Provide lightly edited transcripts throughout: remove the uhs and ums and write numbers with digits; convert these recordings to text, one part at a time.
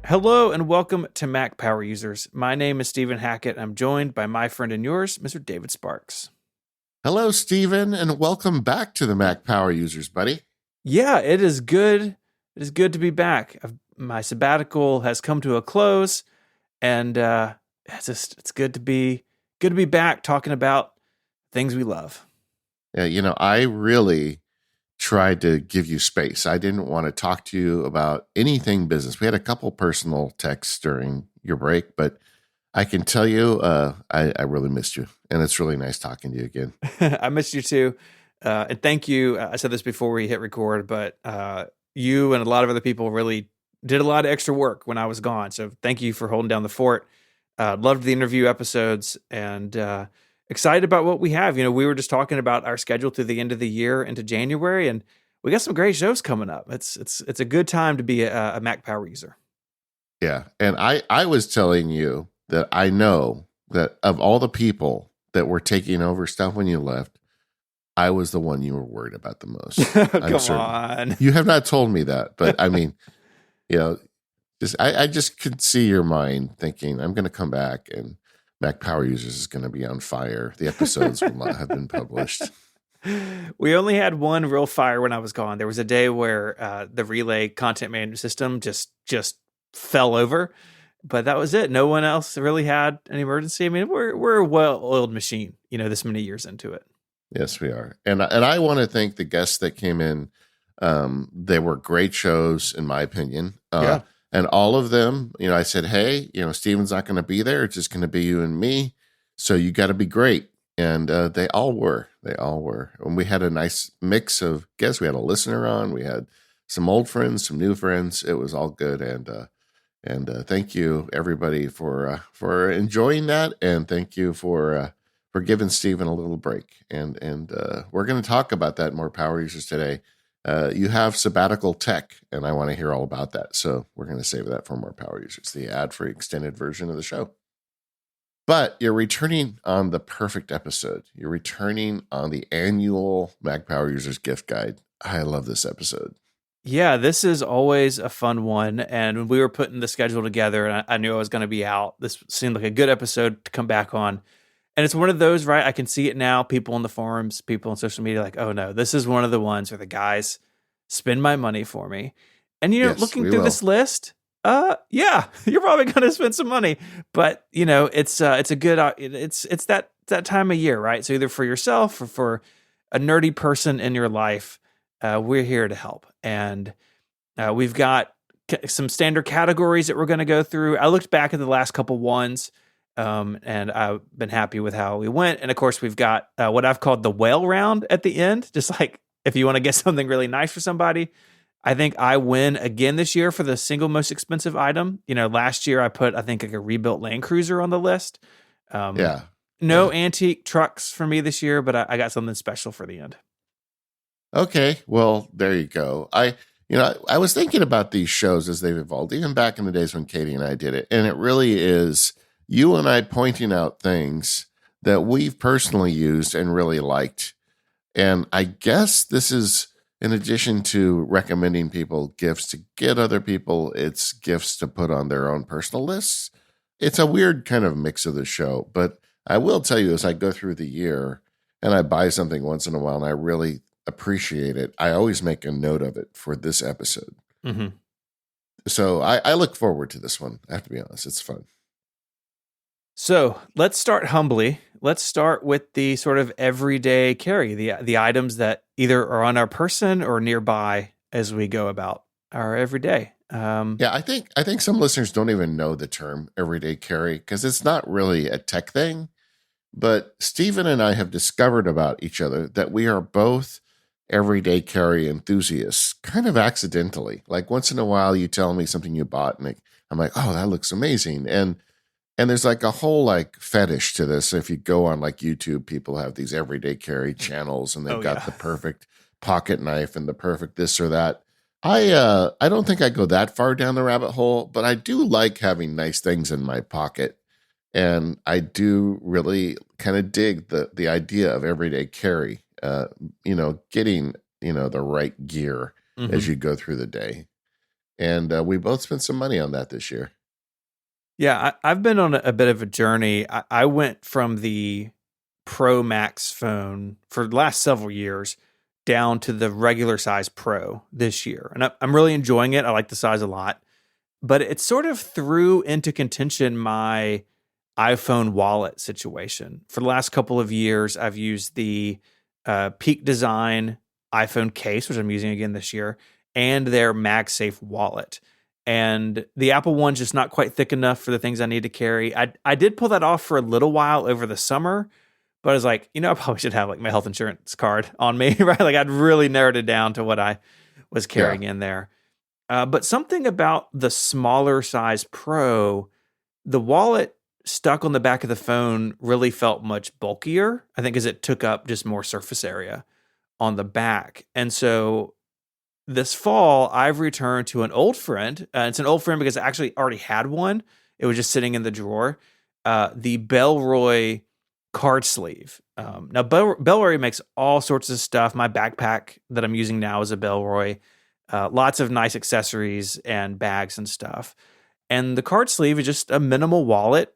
Hello and welcome to Mac Power Users. My name is Stephen Hackett. I'm joined by my friend and yours, Mr. David Sparks. Hello, Stephen, and welcome back to the Mac Power Users, buddy. Yeah, it is good. It is good to be back. My sabbatical has come to a close, and it's good to be back talking about things we love. Yeah, I really tried to give you space. I didn't want to talk to you about anything business. We had a couple personal texts during your break, but I can tell you, I really missed you, and it's really nice talking to you again. I missed you too, and thank you. I said this before we hit record, but you and a lot of other people really did a lot of extra work when I was gone. So thank you for holding down the fort. Loved the interview episodes and excited about what we have. We were just talking about our schedule through the end of the year into January, and we got some great shows coming up. It's a good time to be a Mac Power user. Yeah, and I was telling you that I know that of all the people that were taking over stuff when you left, I was the one you were worried about the most. I'm Come certain. on. You have not told me that, but I mean, you know, I just could see your mind thinking, I'm going to come back and Mac Power Users is going to be on fire. The episodes will not have been published. We only had one real fire when I was gone. There was a day where the Relay content management system just fell over, but that was it. No one else really had an emergency. I mean, we're a well-oiled machine, this many years into it. Yes, we are. And I want to thank the guests that came in. They were great shows, in my opinion. Yeah. And all of them, I said, hey, Steven's not going to be there. It's just going to be you and me. So you got to be great. And they all were. They all were. And we had a nice mix of guests. We had a listener on. We had some old friends, some new friends. It was all good. And thank you, everybody, for enjoying that. And thank you for giving Steven a little break. And we're going to talk about that more Power Users today. You have sabbatical tech, and I want to hear all about that. So we're going to save that for more Power Users, the ad-free extended version of the show. But you're returning on the perfect episode. You're returning on the annual Mac Power Users gift guide. I love this episode. Yeah, this is always a fun one. And when we were putting the schedule together and I knew I was going to be out, this seemed like a good episode to come back on. And it's one of those, right? I can see it now. People on the forums, people on social media, like, oh no, this is one of the ones where the guys spend my money for me. And Yes, looking we through will. this list, yeah, you're probably going to spend some money. But it's a good, it's that time of year, right? So either for yourself or for a nerdy person in your life, we're here to help. And we've got some standard categories that we're going to go through. I looked back at the last couple ones. And I've been happy with how we went. And of course, we've got what I've called the whale round at the end. Just like if you want to get something really nice for somebody, I think I win again this year for the single most expensive item. Last year I put, I think, like a rebuilt Land Cruiser on the list. Yeah. No antique trucks for me this year, but I got something special for the end. Okay. Well, there you go. I was thinking about these shows as they've evolved, even back in the days when Katie and I did it. And it really is you and I pointing out things that we've personally used and really liked. And I guess this is in addition to recommending people gifts to get other people, it's gifts to put on their own personal lists. It's a weird kind of mix of the show. But I will tell you, as I go through the year and I buy something once in a while and I really appreciate it, I always make a note of it for this episode. Mm-hmm. So I look forward to this one. I have to be honest. It's fun. So let's start humbly. Let's start with the sort of everyday carry, the items that either are on our person or nearby as we go about our everyday. Yeah, I think some listeners don't even know the term everyday carry because it's not really a tech thing. But Stephen and I have discovered about each other that we are both everyday carry enthusiasts, kind of accidentally. Like once in a while, you tell me something you bought, and I'm like, oh, that looks amazing, and there's like a whole like fetish to this. If you go on like YouTube, people have these everyday carry channels and they've got the perfect pocket knife and the perfect this or that. I don't think I go that far down the rabbit hole, but I do like having nice things in my pocket. And I do really kind of dig the idea of everyday carry, getting, the right gear as you go through the day. And we both spent some money on that this year. Yeah, I've been on a bit of a journey. I went from the Pro Max phone for the last several years down to the regular size Pro this year. And I'm really enjoying it. I like the size a lot. But it sort of threw into contention my iPhone wallet situation. For the last couple of years, I've used the Peak Design iPhone case, which I'm using again this year, and their MagSafe wallet. And the Apple one's just not quite thick enough for the things I need to carry. I did pull that off for a little while over the summer, but I was like, I probably should have like my health insurance card on me, right? Like I'd really narrowed it down to what I was carrying in there. But something about the smaller size Pro, the wallet stuck on the back of the phone really felt much bulkier, I think, as it took up just more surface area on the back. And so this fall, I've returned to an old friend. It's an old friend because I actually already had one. It was just sitting in the drawer. The Bellroy card sleeve. Now, Bellroy makes all sorts of stuff. My backpack that I'm using now is a Bellroy. Lots of nice accessories and bags and stuff. And the card sleeve is just a minimal wallet.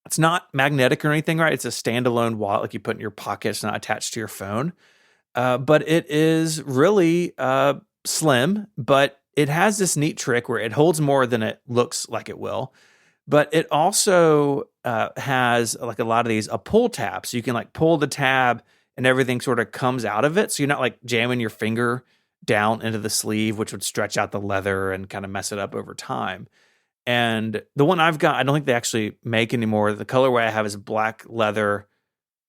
It's not magnetic or anything, right? It's a standalone wallet like you put in your pocket. It's not attached to your phone. But it is really slim, but it has this neat trick where it holds more than it looks like it will. But it also has, like a lot of these, a pull tab. So you can like pull the tab and everything sort of comes out of it. So you're not like jamming your finger down into the sleeve, which would stretch out the leather and kind of mess it up over time. And the one I've got, I don't think they actually make anymore. The colorway I have is black leather.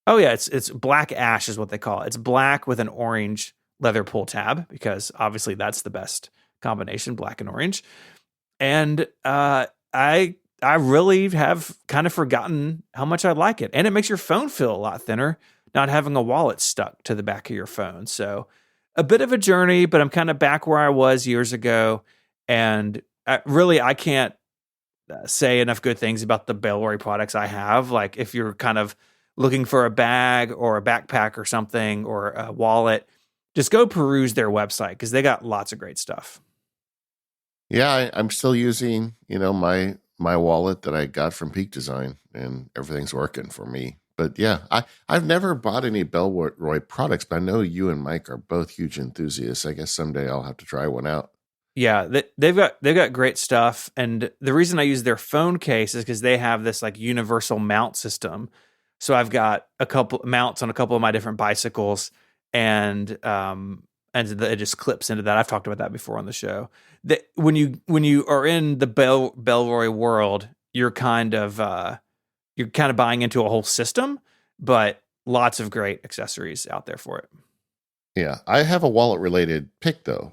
Oh yeah, it's black ash is what they call it. It's black with an orange leather pull tab because obviously that's the best combination, black and orange. And I really have kind of forgotten how much I like it, and it makes your phone feel a lot thinner, not having a wallet stuck to the back of your phone. So a bit of a journey, but I'm kind of back where I was years ago, and I can't say enough good things about the Bellroy products I have. Like if you're kind of looking for a bag or a backpack or something or a wallet, just go peruse their website because they got lots of great stuff. Yeah, I'm still using, my wallet that I got from Peak Design, and everything's working for me. But yeah, I've never bought any Bellroy products, but I know you and Mike are both huge enthusiasts. I guess someday I'll have to try one out. Yeah, they've got great stuff, and the reason I use their phone case is because they have this like universal mount system. So I've got a couple mounts on a couple of my different bicycles, and it just clips into that. I've talked about that before on the show. That when you are in the Bellroy world, you're kind of buying into a whole system, but lots of great accessories out there for it. Yeah, I have a wallet related pick though.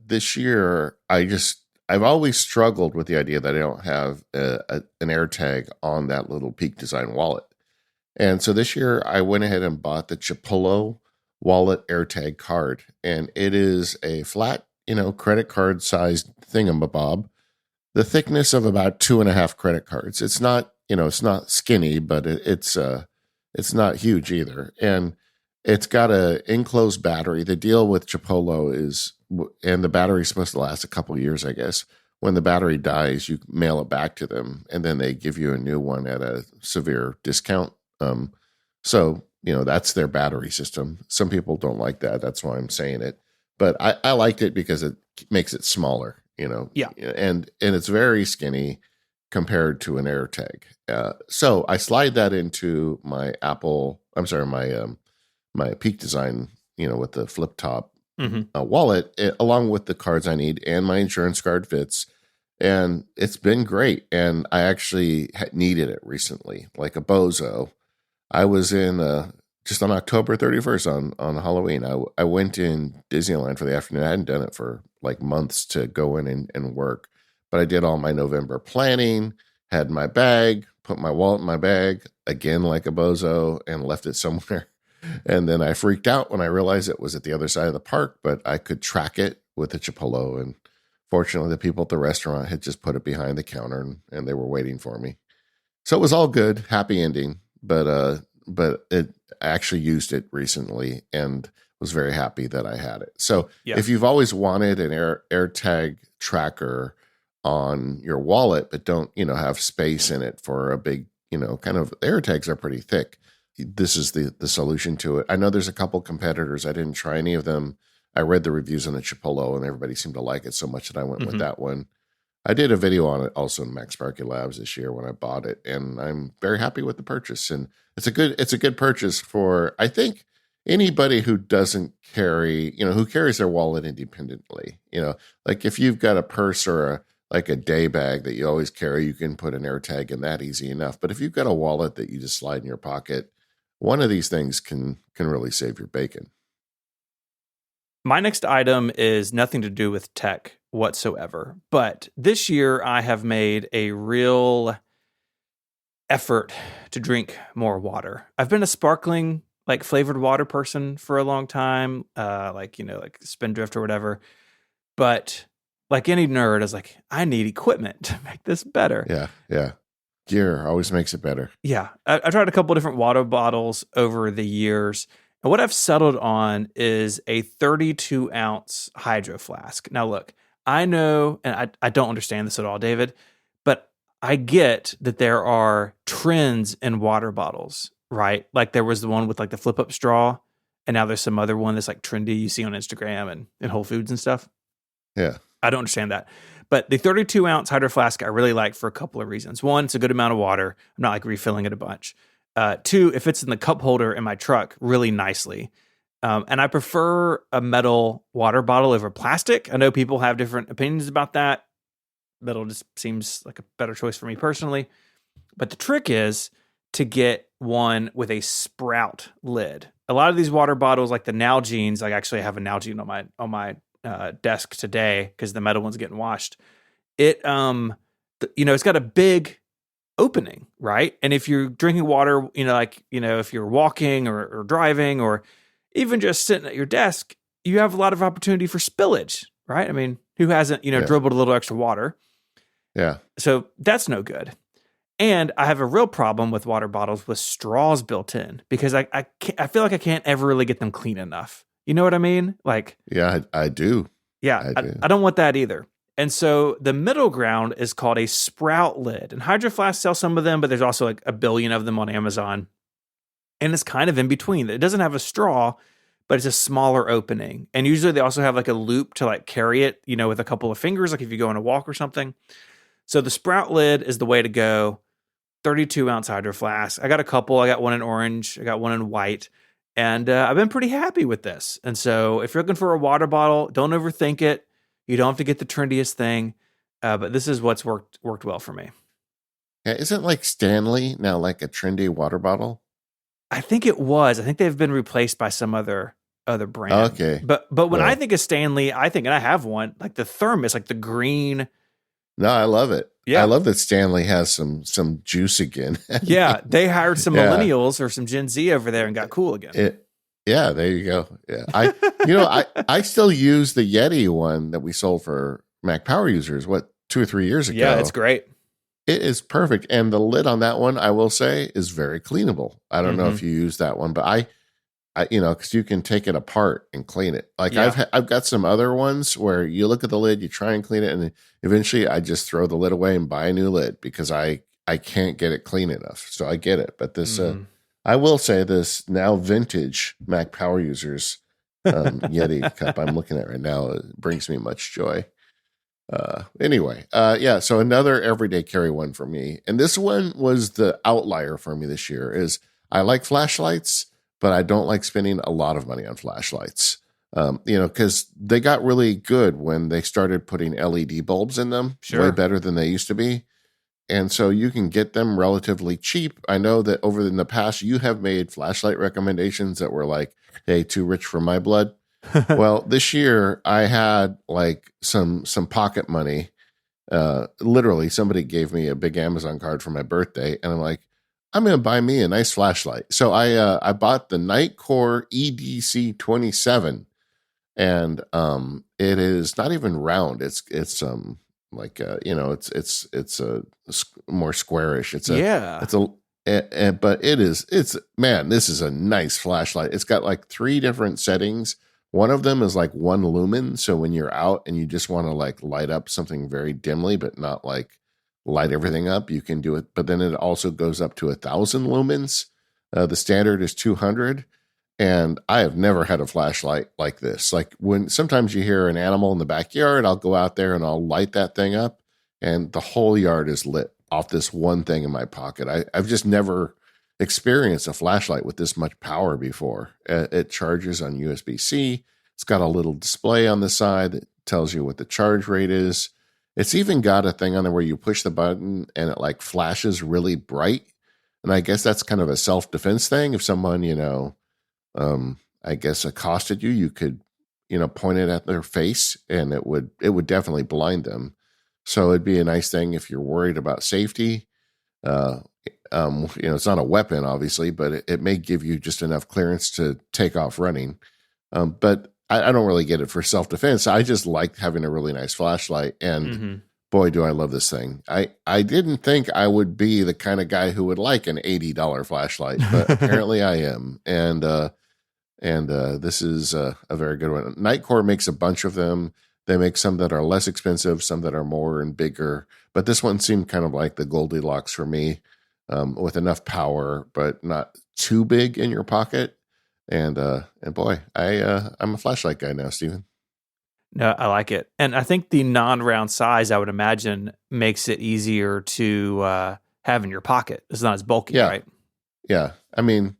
This year, I've always struggled with the idea that I don't have an AirTag on that little Peak Design wallet. And so this year I went ahead and bought the Chipolo wallet AirTag card. And it is a flat, credit card sized thingamabob, the thickness of about 2.5 credit cards. It's not, it's not skinny, but it's not huge either. And it's got a enclosed battery. The deal with Chipolo is, and the battery's supposed to last a couple of years, I guess. When the battery dies, you mail it back to them, and then they give you a new one at a severe discount. So that's their battery system. Some people don't like that. That's why I'm saying it. But I liked it because it makes it smaller. Yeah, and it's very skinny compared to an AirTag. So I slide that into my my Peak Design, with the flip top wallet, along with the cards I need, and my insurance card fits. And it's been great. And I actually needed it recently, like a bozo. I was in just on October 31st on Halloween. I went in Disneyland for the afternoon. I hadn't done it for like months to go in and work, but I did all my November planning, had my bag, put my wallet in my bag, again like a bozo, and left it somewhere. And then I freaked out when I realized it was at the other side of the park, but I could track it with the Chipolo. And fortunately, the people at the restaurant had just put it behind the counter, and they were waiting for me. So it was all good, happy ending. But I actually used it recently and was very happy that I had it. So Yeah. if you've always wanted an AirTag tracker on your wallet, but don't, have space in it for a big, kind of AirTags are pretty thick. This is the solution to it. I know there's a couple competitors. I didn't try any of them. I read the reviews on the Chipolo and everybody seemed to like it so much that I went with that one. I did a video on it also in Max Sparky Labs this year when I bought it, and I'm very happy with the purchase. And it's a good purchase for, I think, anybody who doesn't carry, who carries their wallet independently. Like if you've got a purse or like a day bag that you always carry, you can put an AirTag in that easy enough. But if you've got a wallet that you just slide in your pocket, one of these things can really save your bacon. My next item is nothing to do with tech whatsoever, but this year I have made a real effort to drink more water. I've been a sparkling, like flavored water person for a long time, like Spindrift or whatever. But like any nerd, I was like, I need equipment to make this better. Yeah. Gear always makes it better. Yeah. I tried a couple different water bottles over the years. And what I've settled on is a 32-ounce hydro flask. Now, look, I know, and I don't understand this at all, David, but I get that there are trends in water bottles, right? Like there was the one with like the flip-up straw, and now there's some other one that's like trendy you see on Instagram and Whole Foods and stuff. Yeah. I don't understand that. But the 32-ounce hydro flask I really like for a couple of reasons. One, it's a good amount of water. I'm not like refilling it a bunch. Two, it fits in the cup holder in my truck really nicely. And I prefer a metal water bottle over plastic. I know people have different opinions about that. Metal just seems like a better choice for me personally. But the trick is to get one with a sprout lid. A lot of these water bottles, like the Nalgene's, I actually have a Nalgene on my desk today because the metal one's getting washed. It's got a big opening, right? And if you're drinking water, if you're walking or driving or even just sitting at your desk, you have a lot of opportunity for spillage, right? I mean, who hasn't, dribbled a little extra water? Yeah. So that's no good. And I have a real problem with water bottles with straws built in because I feel like I can't ever really get them clean enough. You know what I mean? Like, yeah, I do. Yeah, I don't want that either. And so the middle ground is called a sprout lid. And Hydro Flask sells some of them, but there's also like a billion of them on Amazon. And it's kind of in between. It doesn't have a straw, but it's a smaller opening. And usually they also have like a loop to like carry it, with a couple of fingers, like if you go on a walk or something. So the sprout lid is the way to go. 32-ounce Hydro Flask. I got a couple. I got one in orange. I got one in white. And I've been pretty happy with this. And so if you're looking for a water bottle, don't overthink it. You don't have to get the trendiest thing, but this is what's worked well for me. Yeah, isn't like Stanley now like a trendy water bottle? I think it was. I think they've been replaced by some other brand. Okay. But when I think of Stanley, and I have one, like the thermos, like the green. No, I love it. Yeah. I love that Stanley has some juice again. Yeah, they hired some millennials or some Gen Z over there and got cool again. Yeah, there you go. Yeah, I still use the Yeti one that we sold for Mac Power users. 2 or 3 years ago? Yeah, it's great. It is perfect, and the lid on that one, I will say, is very cleanable. I don't know if you use that one, but I because you can take it apart and clean it. Like I've got some other ones where you look at the lid, you try and clean it, and eventually I just throw the lid away and buy a new lid because I can't get it clean enough. So I get it, but this I will say this now vintage Mac Power users Yeti cup I'm looking at right now brings me much joy. Anyway, so another everyday carry one for me, and this one was the outlier for me this year. Is I like flashlights, but I don't like spending a lot of money on flashlights. Because they got really good when they started putting LED bulbs in them, way better than they used to be. And so you can get them relatively cheap. I know that over in the past, you have made flashlight recommendations that were like, hey, too rich for my blood. Well, this year I had like some pocket money. Literally, somebody gave me a big Amazon card for my birthday, and I'm like, I'm going to buy me a nice flashlight. So I bought the Nightcore EDC 27, and it is not even round. It's more squarish. It's But it's man, this is a nice flashlight. It's got like 3 different settings. One of them is like 1 lumen. So when you're out and you just want to like light up something very dimly, but not like light everything up, you can do it. But then it also goes up to 1,000 lumens. The standard is 200. And I have never had a flashlight like this. Like when sometimes you hear an animal in the backyard, I'll go out there and I'll light that thing up, and the whole yard is lit off this one thing in my pocket. I've just never experienced a flashlight with this much power before. It charges on USB-C. It's got a little display on the side that tells you what the charge rate is. It's even got a thing on there where you push the button and it like flashes really bright. And I guess that's kind of a self-defense thing. If someone, I guess accosted you, you could, point it at their face and it would definitely blind them. So it'd be a nice thing if you're worried about safety. It's not a weapon, obviously, but it may give you just enough clearance to take off running. But I don't really get it for self-defense. I just like having a really nice flashlight, and boy, do I love this thing. I didn't think I would be the kind of guy who would like an $80 flashlight, but apparently I am. And this is a very good one. Nightcore makes a bunch of them. They make some that are less expensive, some that are more and bigger. But this one seemed kind of like the Goldilocks for me, with enough power, but not too big in your pocket. And boy, I'm a flashlight guy now, Stephen. No, I like it. And I think the non-round size, I would imagine, makes it easier to have in your pocket. It's not as bulky, right? Yeah. I mean,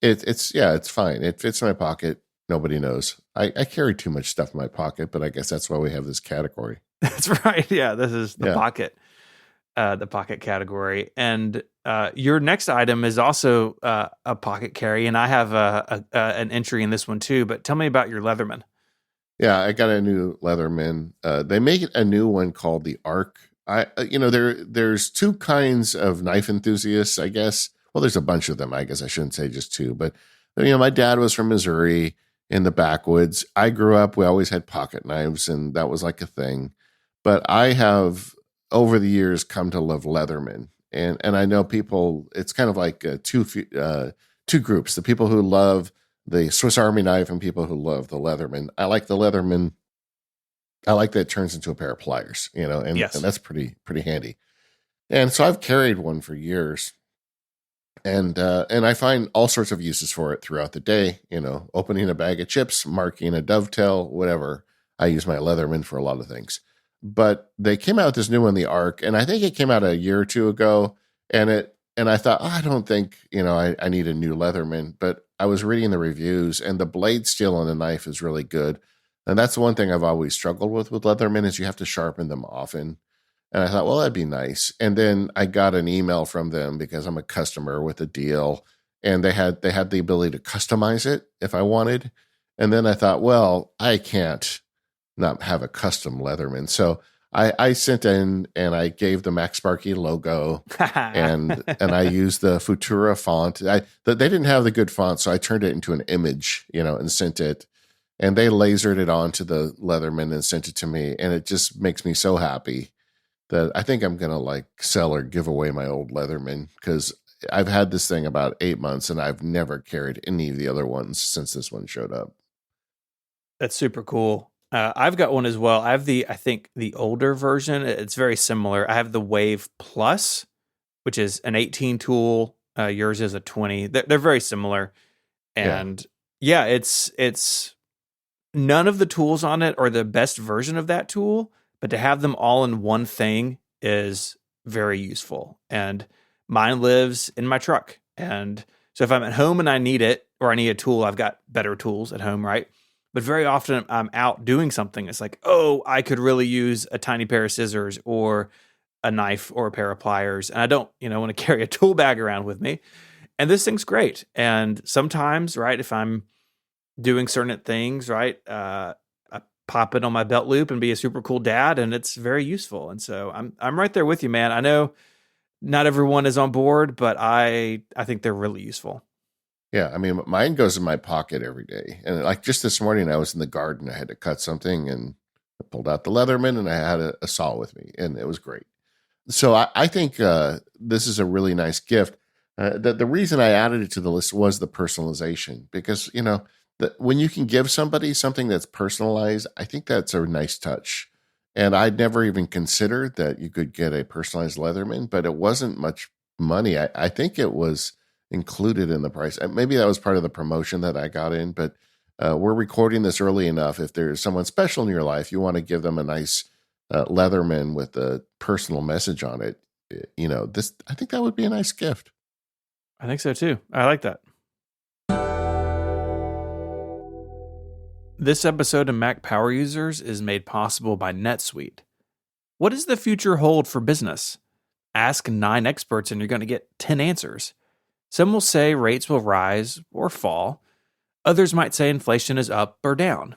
it's fine. It fits in my pocket. Nobody knows. I carry too much stuff in my pocket, but I guess that's why we have this category. That's right. Yeah, this is the pocket category. And your next item is also a pocket carry, and I have an entry in this one too. But tell me about your Leatherman. Yeah, I got a new Leatherman. They make a new one called the Arc. There's 2 kinds of knife enthusiasts, I guess. Well, there's a bunch of them. I guess I shouldn't say just 2, but my dad was from Missouri in the backwoods. I grew up, we always had pocket knives, and that was like a thing. But I have over the years come to love Leatherman, and I know people. It's kind of like two groups: the people who love the Swiss Army knife and people who love the Leatherman. I like the Leatherman. I like that it turns into a pair of pliers, and that's pretty handy. And so I've carried one for years. And I find all sorts of uses for it throughout the day, opening a bag of chips, marking a dovetail, whatever. I use my Leatherman for a lot of things. But they came out with this new one, the Arc, and I think it came out a year or 2 ago. And I thought, I don't think, I need a new Leatherman. But I was reading the reviews, and the blade steel on the knife is really good. And that's the one thing I've always struggled with Leatherman is you have to sharpen them often. And I thought, well, that'd be nice. And then I got an email from them because I'm a customer with a deal, and they had the ability to customize it if I wanted. And then I thought, well, I can't not have a custom Leatherman. So I sent in and I gave the Max Sparky logo and I used the Futura font. They didn't have the good font, so I turned it into an image, and sent it. And they lasered it onto the Leatherman and sent it to me. And it just makes me so happy that I think I'm going to sell or give away my old Leatherman, because I've had this thing about 8 months and I've never carried any of the other ones since this one showed up. That's super cool. I've got one as well. I have I think the older version. It's very similar. I have the Wave Plus, which is an 18 tool. Yours is a 20. They're very similar. And it's none of the tools on it are the best version of that tool, but to have them all in one thing is very useful. And mine lives in my truck. And so if I'm at home and I need it, or I need a tool, I've got better tools at home, right? But very often I'm out doing something. It's like, oh, I could really use a tiny pair of scissors or a knife or a pair of pliers. And I don't, want to carry a tool bag around with me. And this thing's great. And sometimes, right, if I'm doing certain things, right, I pop it on my belt loop and be a super cool dad, and it's very useful. And so I'm right there with you, man. I know not everyone is on board, but I think they're really useful. Yeah, I mean, mine goes in my pocket every day. And just this morning, I was in the garden. I had to cut something, and I pulled out the Leatherman, and I had a saw with me, and it was great. So I think this is a really nice gift. The reason I added it to the list was the personalization, because when you can give somebody something that's personalized, I think that's a nice touch. And I'd never even considered that you could get a personalized Leatherman, but it wasn't much money. I think it was included in the price. Maybe that was part of the promotion that I got in, but we're recording this early enough. If there's someone special in your life, you want to give them a nice Leatherman with a personal message on it. I think that would be a nice gift. I think so too. I like that. This episode of Mac Power Users is made possible by NetSuite. What does the future hold for business? Ask 9 experts and you're going to get 10 answers. Some will say rates will rise or fall. Others might say inflation is up or down.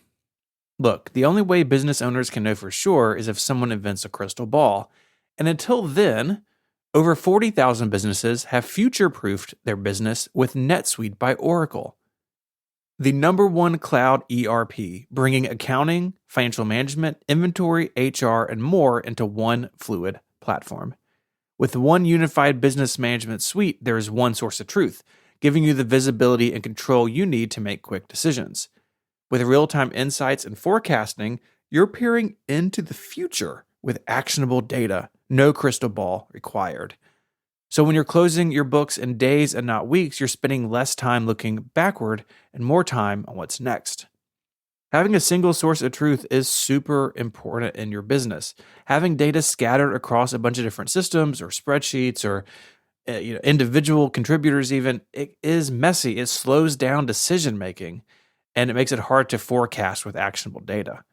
Look, the only way business owners can know for sure is if someone invents a crystal ball. And until then, over 40,000 businesses have future-proofed their business with NetSuite by Oracle, the #1 cloud ERP, bringing accounting, financial management, inventory, HR, and more into one fluid platform. With one unified business management suite, there is one source of truth, giving you the visibility and control you need to make quick decisions. With real-time insights and forecasting, you're peering into the future with actionable data, no crystal ball required. So when you're closing your books in days and not weeks, you're spending less time looking backward and more time on what's next. Having a single source of truth is super important in your business. Having data scattered across a bunch of different systems or spreadsheets or individual contributors even, it is messy. It slows down decision making and it makes it hard to forecast with actionable data.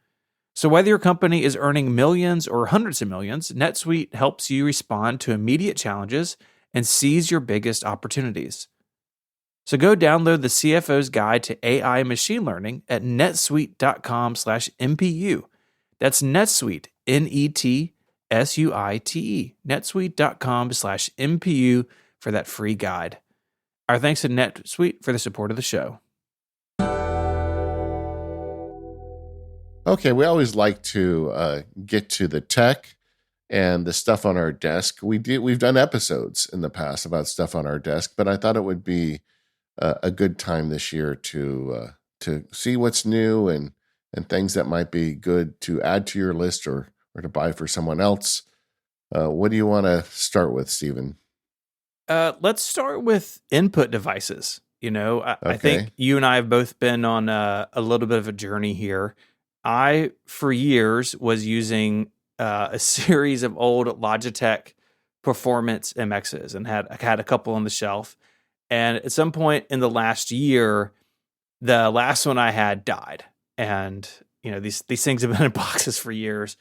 So whether your company is earning millions or hundreds of millions, NetSuite helps you respond to immediate challenges and seize your biggest opportunities. So go download the CFO's Guide to AI and Machine Learning at netsuite.com/MPU. That's NetSuite, NETSUITE, netsuite.com/MPU for that free guide. Our thanks to NetSuite for the support of the show. Okay, we always like to get to the tech and the stuff on our desk. We've done episodes in the past about stuff on our desk, but I thought it would be a good time this year to see what's new and things that might be good to add to your list or to buy for someone else. What do you want to start with, Stephen? Let's start with input devices. I think you and I have both been on a little bit of a journey here. I, for years, was using a series of old Logitech Performance MXs and had a couple on the shelf. And at some point in the last year, the last one I had died. And, these things have been in boxes for years.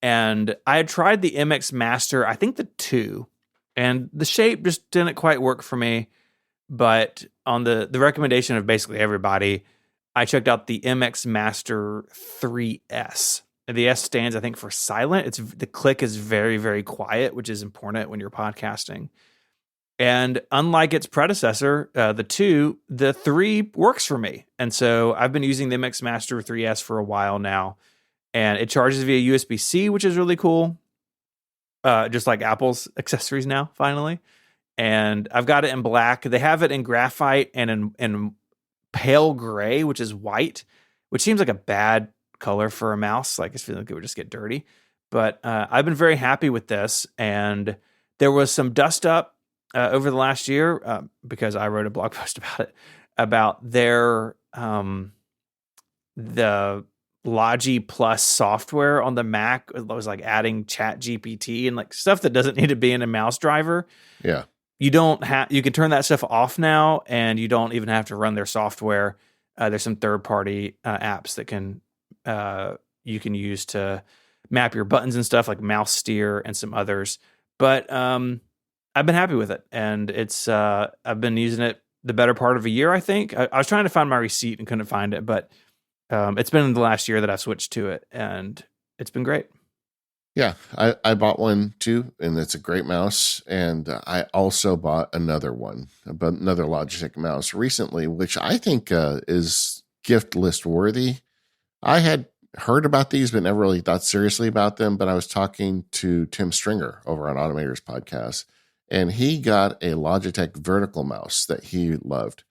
And I had tried the MX Master, I think the 2, and the shape just didn't quite work for me. But on the recommendation of basically everybody, I checked out the MX Master 3S. The S stands, I think, for silent. The click is very, very quiet, which is important when you're podcasting. And unlike its predecessor, the 2, the 3 works for me. And so I've been using the MX Master 3S for a while now. And it charges via USB-C, which is really cool. Just like Apple's accessories now, finally. And I've got it in black. They have it in graphite and in pale gray, which is white, which seems like a bad color for a mouse. Like, I feel like it would just get dirty. But I've been very happy with this. And there was some dust up over the last year because I wrote a blog post about it, about their the Logi Plus software on the Mac. It was like adding Chat GPT and like stuff that doesn't need to be in a mouse driver. Yeah. You can turn that stuff off now, and you don't even have to run their software. There's some third-party apps that you can use to map your buttons and stuff, like Mouse Steer and some others. But I've been happy with it, and I've been using it the better part of a year, I think. I was trying to find my receipt and couldn't find it, but it's been in the last year that I've switched to it, and it's been great. Yeah, I bought one too, and it's a great mouse. And I also bought another Logitech mouse recently, which I think is gift list worthy. I had heard about these, but never really thought seriously about them. But I was talking to Tim Stringer over on Automator's podcast, and he got a Logitech vertical mouse that he loved.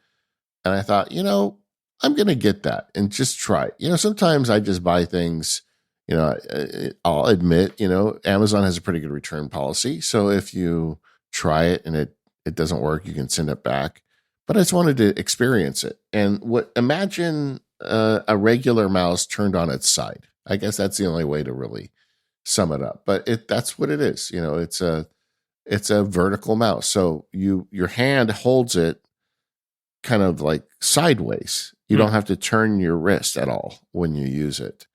And I thought, I'm going to get that and just try it. Sometimes I just buy things, I'll admit, Amazon has a pretty good return policy. So if you try it and it doesn't work, you can send it back. But I just wanted to experience it. And imagine a regular mouse turned on its side. I guess that's the only way to really sum it up. But that's what it is. It's a vertical mouse. So your hand holds it kind of like sideways. You don't have to turn your wrist at all when you use it.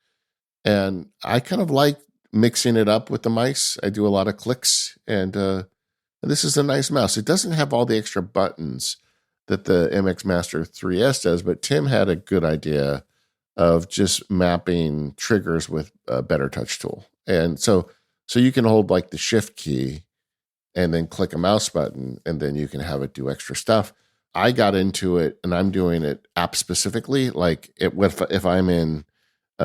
And I kind of like mixing it up with the mice. I do a lot of clicks, and this is a nice mouse. It doesn't have all the extra buttons that the MX Master 3S does, but Tim had a good idea of just mapping triggers with a Better Touch tool. And so you can hold like the shift key and then click a mouse button, and then you can have it do extra stuff. I got into it, and I'm doing it app specifically. Like if I'm in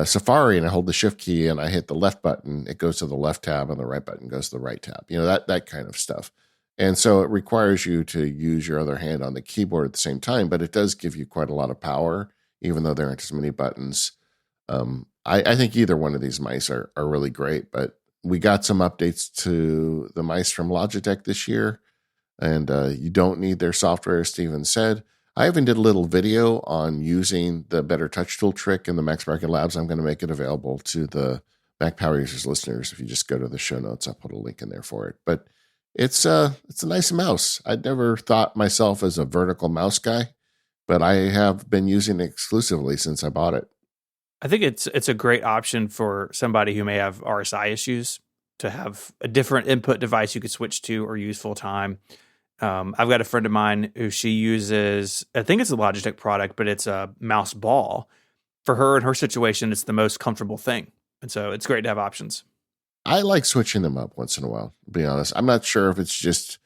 Safari and I hold the shift key and I hit the left button, it goes to the left tab, and the right button goes to the right tab. That kind of stuff. And so it requires you to use your other hand on the keyboard at the same time, but it does give you quite a lot of power, even though there aren't as many buttons. I think either one of these mice are really great, but we got some updates to the mice from Logitech this year, and you don't need their software, as Steven said. I even did a little video on using the Better Touch Tool trick in the Max Bracket Labs. I'm going to make it available to the Mac Power Users listeners. If you just go to the show notes, I'll put a link in there for it. But it's a nice mouse. I'd never thought myself as a vertical mouse guy, but I have been using it exclusively since I bought it. I think it's a great option for somebody who may have RSI issues to have a different input device you could switch to or use full time. I've got a friend of mine who she uses, I think it's a Logitech product, but it's a mouse ball. For her and her situation, it's the most comfortable thing. And so it's great to have options. I like switching them up once in a while, to be honest. I'm not sure if it's just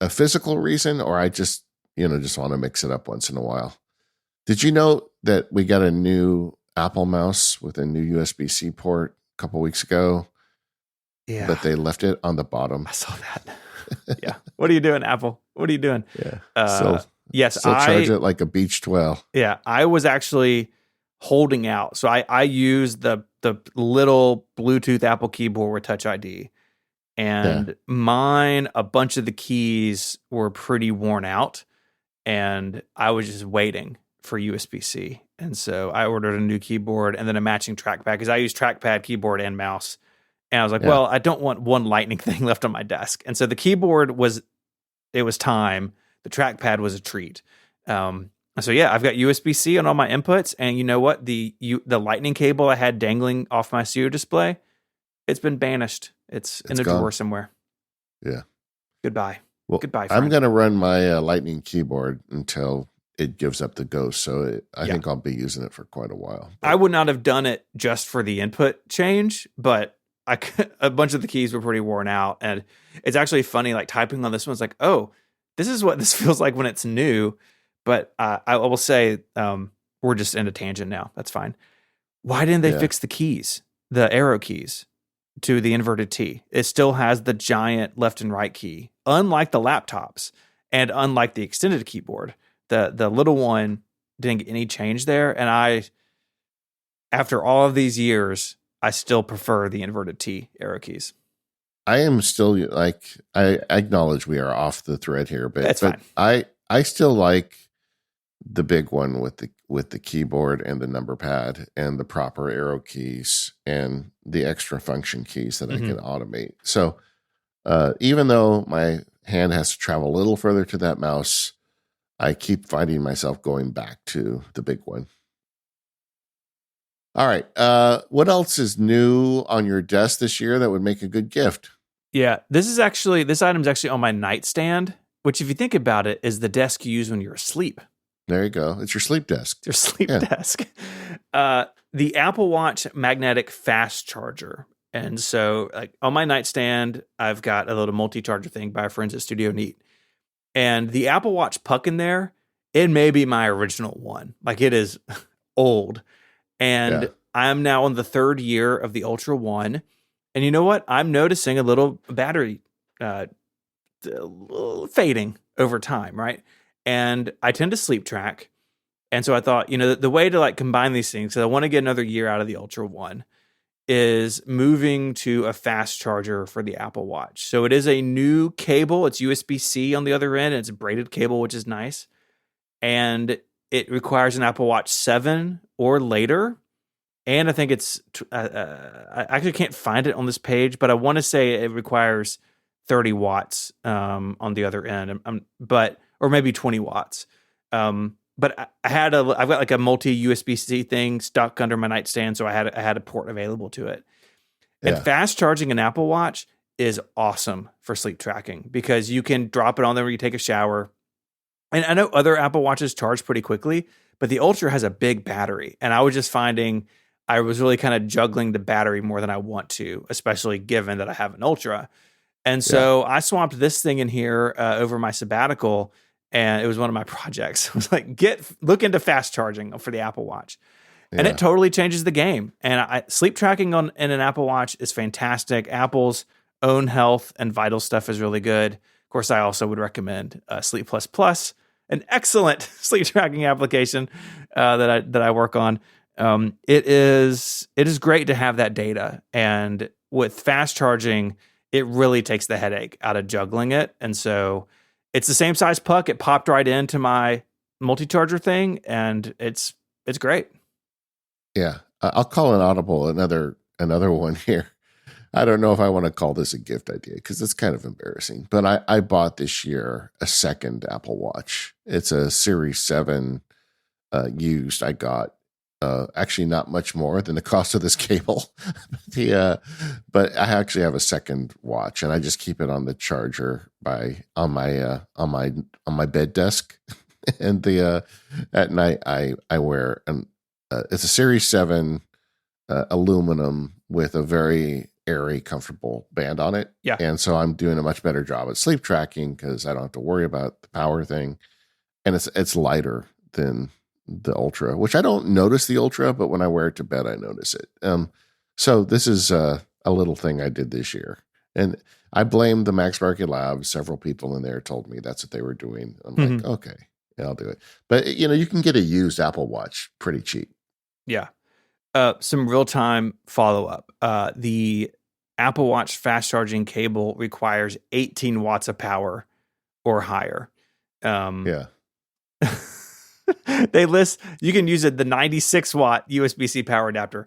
a physical reason or I just want to mix it up once in a while. Did you know that we got a new Apple mouse with a new USB-C port a couple weeks ago? Yeah. But they left it on the bottom. I saw that. Yeah. What are you doing, Apple? What are you doing? Yeah. Yes. Still charge it like a beach twirl. Yeah. I was actually holding out. So I used the little Bluetooth Apple keyboard with Touch ID. And mine, a bunch of the keys were pretty worn out. And I was just waiting for USB-C. And so I ordered a new keyboard and then a matching trackpad because I use trackpad, keyboard, and mouse. And I was like, well, I don't want one lightning thing left on my desk. And so the keyboard was time. The trackpad was a treat. So yeah, I've got USB-C on all my inputs. And you know what? The lightning cable I had dangling off my studio display, it's been banished. It's in a drawer somewhere. Yeah. Goodbye. Well, goodbye, friend. I'm going to run my lightning keyboard until it gives up the ghost. So I think I'll be using it for quite a while. But I would not have done it just for the input change, but a bunch of the keys were pretty worn out. And it's actually funny, like typing on this one, it's like, oh, this is what this feels like when it's new. But I will say, we're just in a tangent now. That's fine. Why didn't they fix the keys, the arrow keys to the inverted T? It still has the giant left and right key, unlike the laptops and unlike the extended keyboard. The little one didn't get any change there. And after all of these years, I still prefer the inverted T arrow keys. I am still I acknowledge we are off the thread here, but that's fine. I still like the big one with the keyboard and the number pad and the proper arrow keys and the extra function keys that I can automate. So even though my hand has to travel a little further to that mouse, I keep finding myself going back to the big one. All right. What else is new on your desk this year that would make a good gift? Yeah, this item's actually on my nightstand, which if you think about it, is the desk you use when you're asleep. There you go. It's your sleep desk. It's your sleep desk. The Apple Watch magnetic fast charger. And so like on my nightstand, I've got a little multi-charger thing by our friends at Studio Neat. And the Apple Watch puck in there, it may be my original one. Like it is old. And I'm now on the 3rd year of the Ultra One. And you know what? I'm noticing a little battery fading over time, right? And I tend to sleep track. And so I thought, the way to like combine these things, because I want to get another year out of the Ultra One, is moving to a fast charger for the Apple Watch. So it is a new cable. It's USB-C on the other end, and it's a braided cable, which is nice. And it requires an Apple Watch 7 or later. And I think it's, I actually can't find it on this page, but I want to say it requires 30 watts on the other end, or maybe 20 watts. But I've got like a multi USB-C thing stuck under my nightstand, so I had a port available to it. And fast charging an Apple Watch is awesome for sleep tracking because you can drop it on there when you take a shower. And I know other Apple Watches charge pretty quickly, but the Ultra has a big battery, and I was just finding I was really kind of juggling the battery more than I want to, especially given that I have an Ultra. And so I swapped this thing in here over my sabbatical, and it was one of my projects. I was like, look into fast charging for the Apple Watch. And it totally changes the game. And sleep tracking in an Apple Watch is fantastic. Apple's own health and vital stuff is really good. Of course, I also would recommend Sleep Plus Plus, an excellent sleep tracking application that I work on. It is great to have that data. And with fast charging, it really takes the headache out of juggling it. And so it's the same size puck. It popped right into my multi-charger thing, and it's great. Yeah. I'll call an audible another one here. I don't know if I want to call this a gift idea because it's kind of embarrassing, but I bought this year a second Apple Watch. It's a Series 7 used. I got actually not much more than the cost of this cable. But I actually have a second watch, and I just keep it on the charger on my bed desk. And at night I wear it's a Series 7 aluminum with a very airy, comfortable band on it. Yeah. And so I'm doing a much better job at sleep tracking because I don't have to worry about the power thing. And it's lighter than the Ultra, which I don't notice the Ultra, but when I wear it to bed, I notice it. So this is a little thing I did this year. And I blame the Max Barkey Lab. Several people in there told me that's what they were doing. I'm like, okay, yeah, I'll do it. But, you can get a used Apple Watch pretty cheap. Yeah. Some real-time follow-up. The Apple Watch fast charging cable requires 18 watts of power or higher. Yeah. They list you can use the 96 watt USB-C power adapter.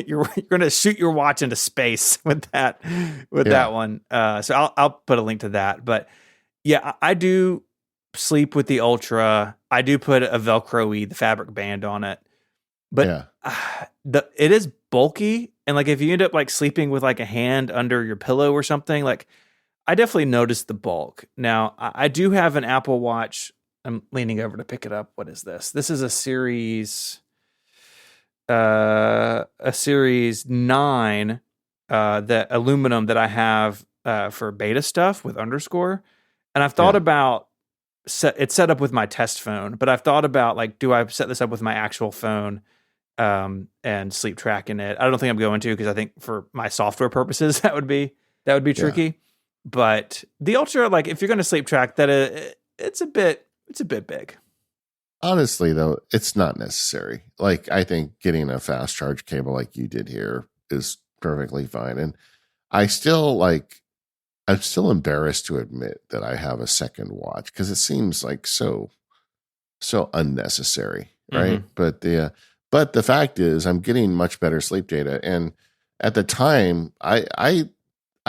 You're going to shoot your watch into space with that one. So I'll put a link to that. But yeah, I do sleep with the Ultra. I do put a Velcro-y, the fabric band on it. But it is bulky, and like if you end up like sleeping with like a hand under your pillow or something, like I definitely noticed the bulk. Now I do have an Apple Watch. I'm leaning over to pick it up. What is this? This is a Series 9, the aluminum that I have for beta stuff with underscore. And I've thought about it's set up with my test phone, but I've thought about like, do I set this up with my actual phone and sleep tracking it? I don't think I'm going to, because I think for my software purposes that would be tricky. Yeah. But the Ultra, like if you're going to sleep track, that it's a bit big. Honestly, though, it's not necessary. Like, I think getting a fast charge cable like you did here is perfectly fine. And I'm still embarrassed to admit that I have a second watch because it seems like so unnecessary, right? Mm-hmm. But the fact is, I'm getting much better sleep data. And at the time, I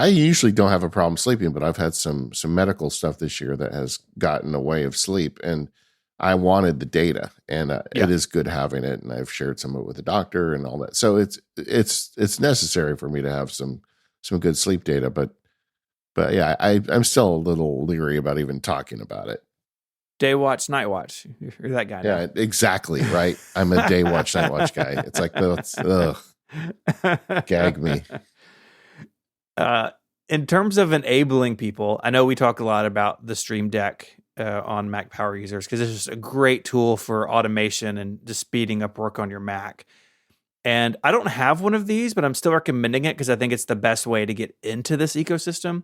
usually don't have a problem sleeping, but I've had some medical stuff this year that has gotten in the way of sleep, and I wanted the data, and it is good having it. And I've shared some of it with the doctor and all that. So it's necessary for me to have some good sleep data, but yeah, I'm still a little leery about even talking about it. Day watch, night watch. You're that guy. Yeah, now. Exactly. Right. I'm a day watch, night watch guy. It's like, gag me. In terms of enabling people, I know we talk a lot about the Stream Deck on Mac power users because it's just a great tool for automation and just speeding up work on your Mac. And I don't have one of these, but I'm still recommending it because I think it's the best way to get into this ecosystem.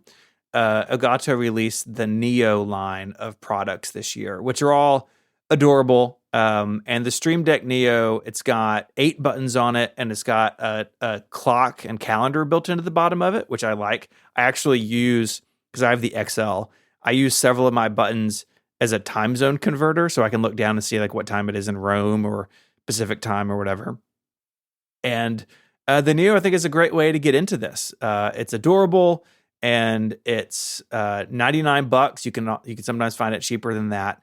Elgato released the Neo line of products this year, which are all adorable. And the Stream Deck Neo, it's got 8 buttons on it, and it's got a clock and calendar built into the bottom of it, which I like. I actually use, because I have the XL, I use several of my buttons as a time zone converter, so I can look down and see like what time it is in Rome or Pacific time or whatever. And the Neo, I think, is a great way to get into this. It's adorable, and it's $99. You can sometimes find it cheaper than that.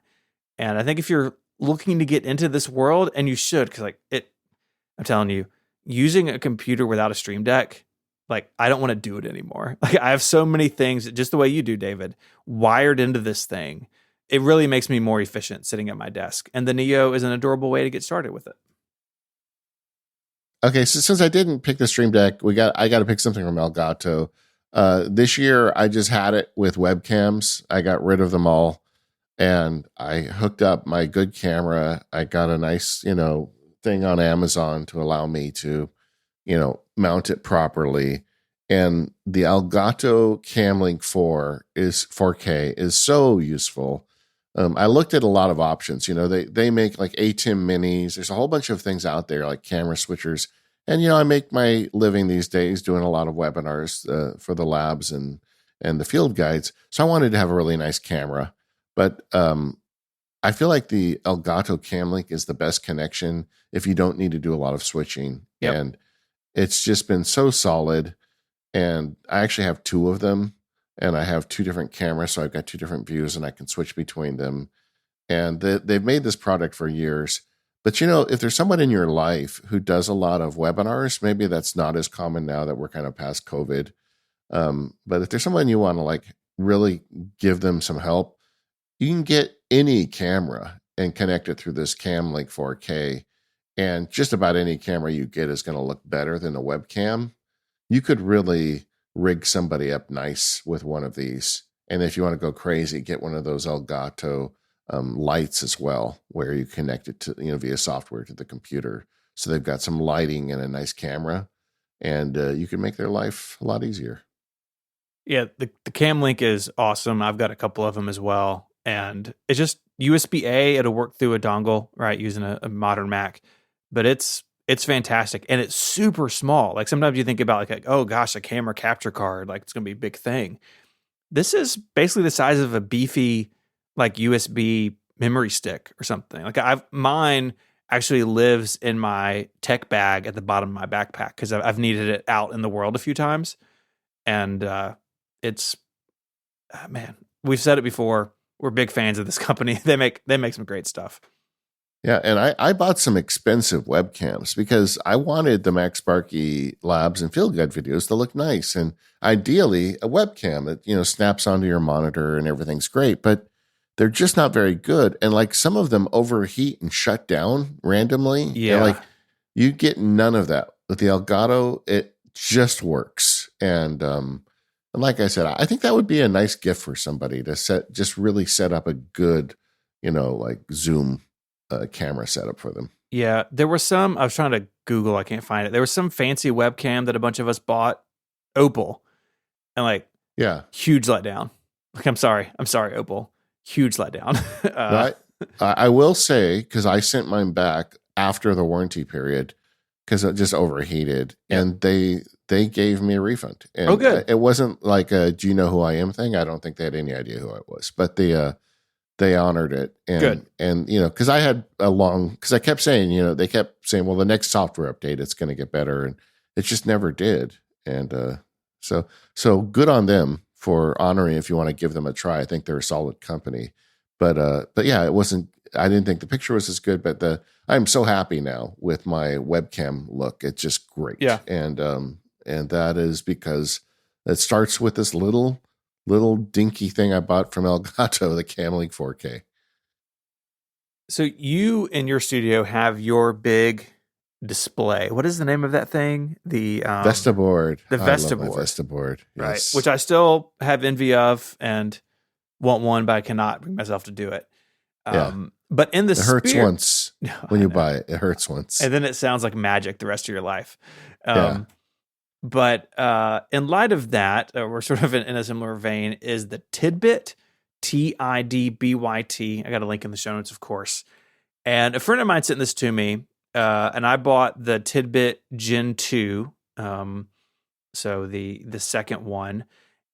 And I think if you're looking to get into this world, and you should, because I'm telling you, using a computer without a Stream Deck, like, I don't want to do it anymore. Like, I have so many things, just the way you do, David, wired into this thing. It really makes me more efficient sitting at my desk. And the Neo is an adorable way to get started with it. Okay, so since I didn't pick the Stream Deck, I got to pick something from Elgato. This year, I just had it with webcams. I got rid of them all, and I hooked up my good camera. I got a nice, thing on Amazon to allow me to, mount it properly. And the Elgato Camlink 4K is so useful. I looked at a lot of options. They make like ATEM minis. There's a whole bunch of things out there like camera switchers. And, I make my living these days doing a lot of webinars for the labs and the field guides. So I wanted to have a really nice camera. But I feel like the Elgato Camlink is the best connection if you don't need to do a lot of switching. Yep. And it's just been so solid. And I actually have 2 of them. And I have 2 different cameras, so I've got 2 different views, and I can switch between them. And they've made this product for years. But, if there's someone in your life who does a lot of webinars, maybe that's not as common now that we're kind of past COVID. But if there's someone you want to like really give them some help, you can get any camera and connect it through this Camlink 4K. And just about any camera you get is going to look better than a webcam. You could really rig somebody up nice with one of these. And if you want to go crazy, get one of those Elgato lights as well, where you connect it to, via software to the computer. So they've got some lighting and a nice camera, and you can make their life a lot easier. Yeah, the Camlink is awesome. I've got a couple of them as well. And it's just USB-A. It'll work through a dongle, right, using a modern Mac. But it's fantastic, and it's super small. Like, sometimes you think about like, oh gosh, a camera capture card, like it's gonna be a big thing. This is basically the size of a beefy like USB memory stick or something. Like, mine actually lives in my tech bag at the bottom of my backpack because I've needed it out in the world a few times. And it's man, we've said it before. We're big fans of this company. They make some great stuff. Yeah, and I bought some expensive webcams because I wanted the Max Sparky labs and field guide videos to look nice. And ideally, a webcam that, snaps onto your monitor and everything's great, but they're just not very good. And like some of them overheat and shut down randomly. Yeah. And like you get none of that. With the Elgato, it just works. And like I said, I think that would be a nice gift for somebody to really set up a good, like Zoom camera setup for them. Yeah, there were some, I was trying to Google, I can't find it. There was some fancy webcam that a bunch of us bought, Opal, and like, yeah, huge letdown. Like, I'm sorry, Opal, huge letdown. I will say, because I sent mine back after the warranty period because it just overheated, and they gave me a refund. And oh, good. It wasn't like a "Do you know who I am" thing. I don't think they had any idea who I was, but they honored it. And, good. And, because I had because I kept saying, they kept saying, well, the next software update, it's going to get better. And it just never did. And so good on them for honoring if you want to give them a try. I think they're a solid company. But yeah, I didn't think the picture was as good, but I'm so happy now with my webcam look. It's just great. Yeah. And that is because it starts with this little dinky thing I bought from Elgato, the Camlink 4K. So you in your studio have your big display. What is the name of that thing? The Vestaboard. The Vestaboard. I love my Vestaboard. Yes. Right. Which I still have envy of and want one, but I cannot bring myself to do it. But in the it hurts once when you buy it. It hurts once. And then it sounds like magic the rest of your life. But in light of that, we're sort of in a similar vein, is the Tidbit, Tidbyt. I got a link in the show notes, of course. And a friend of mine sent this to me, and I bought the Tidbit Gen 2, so the second one.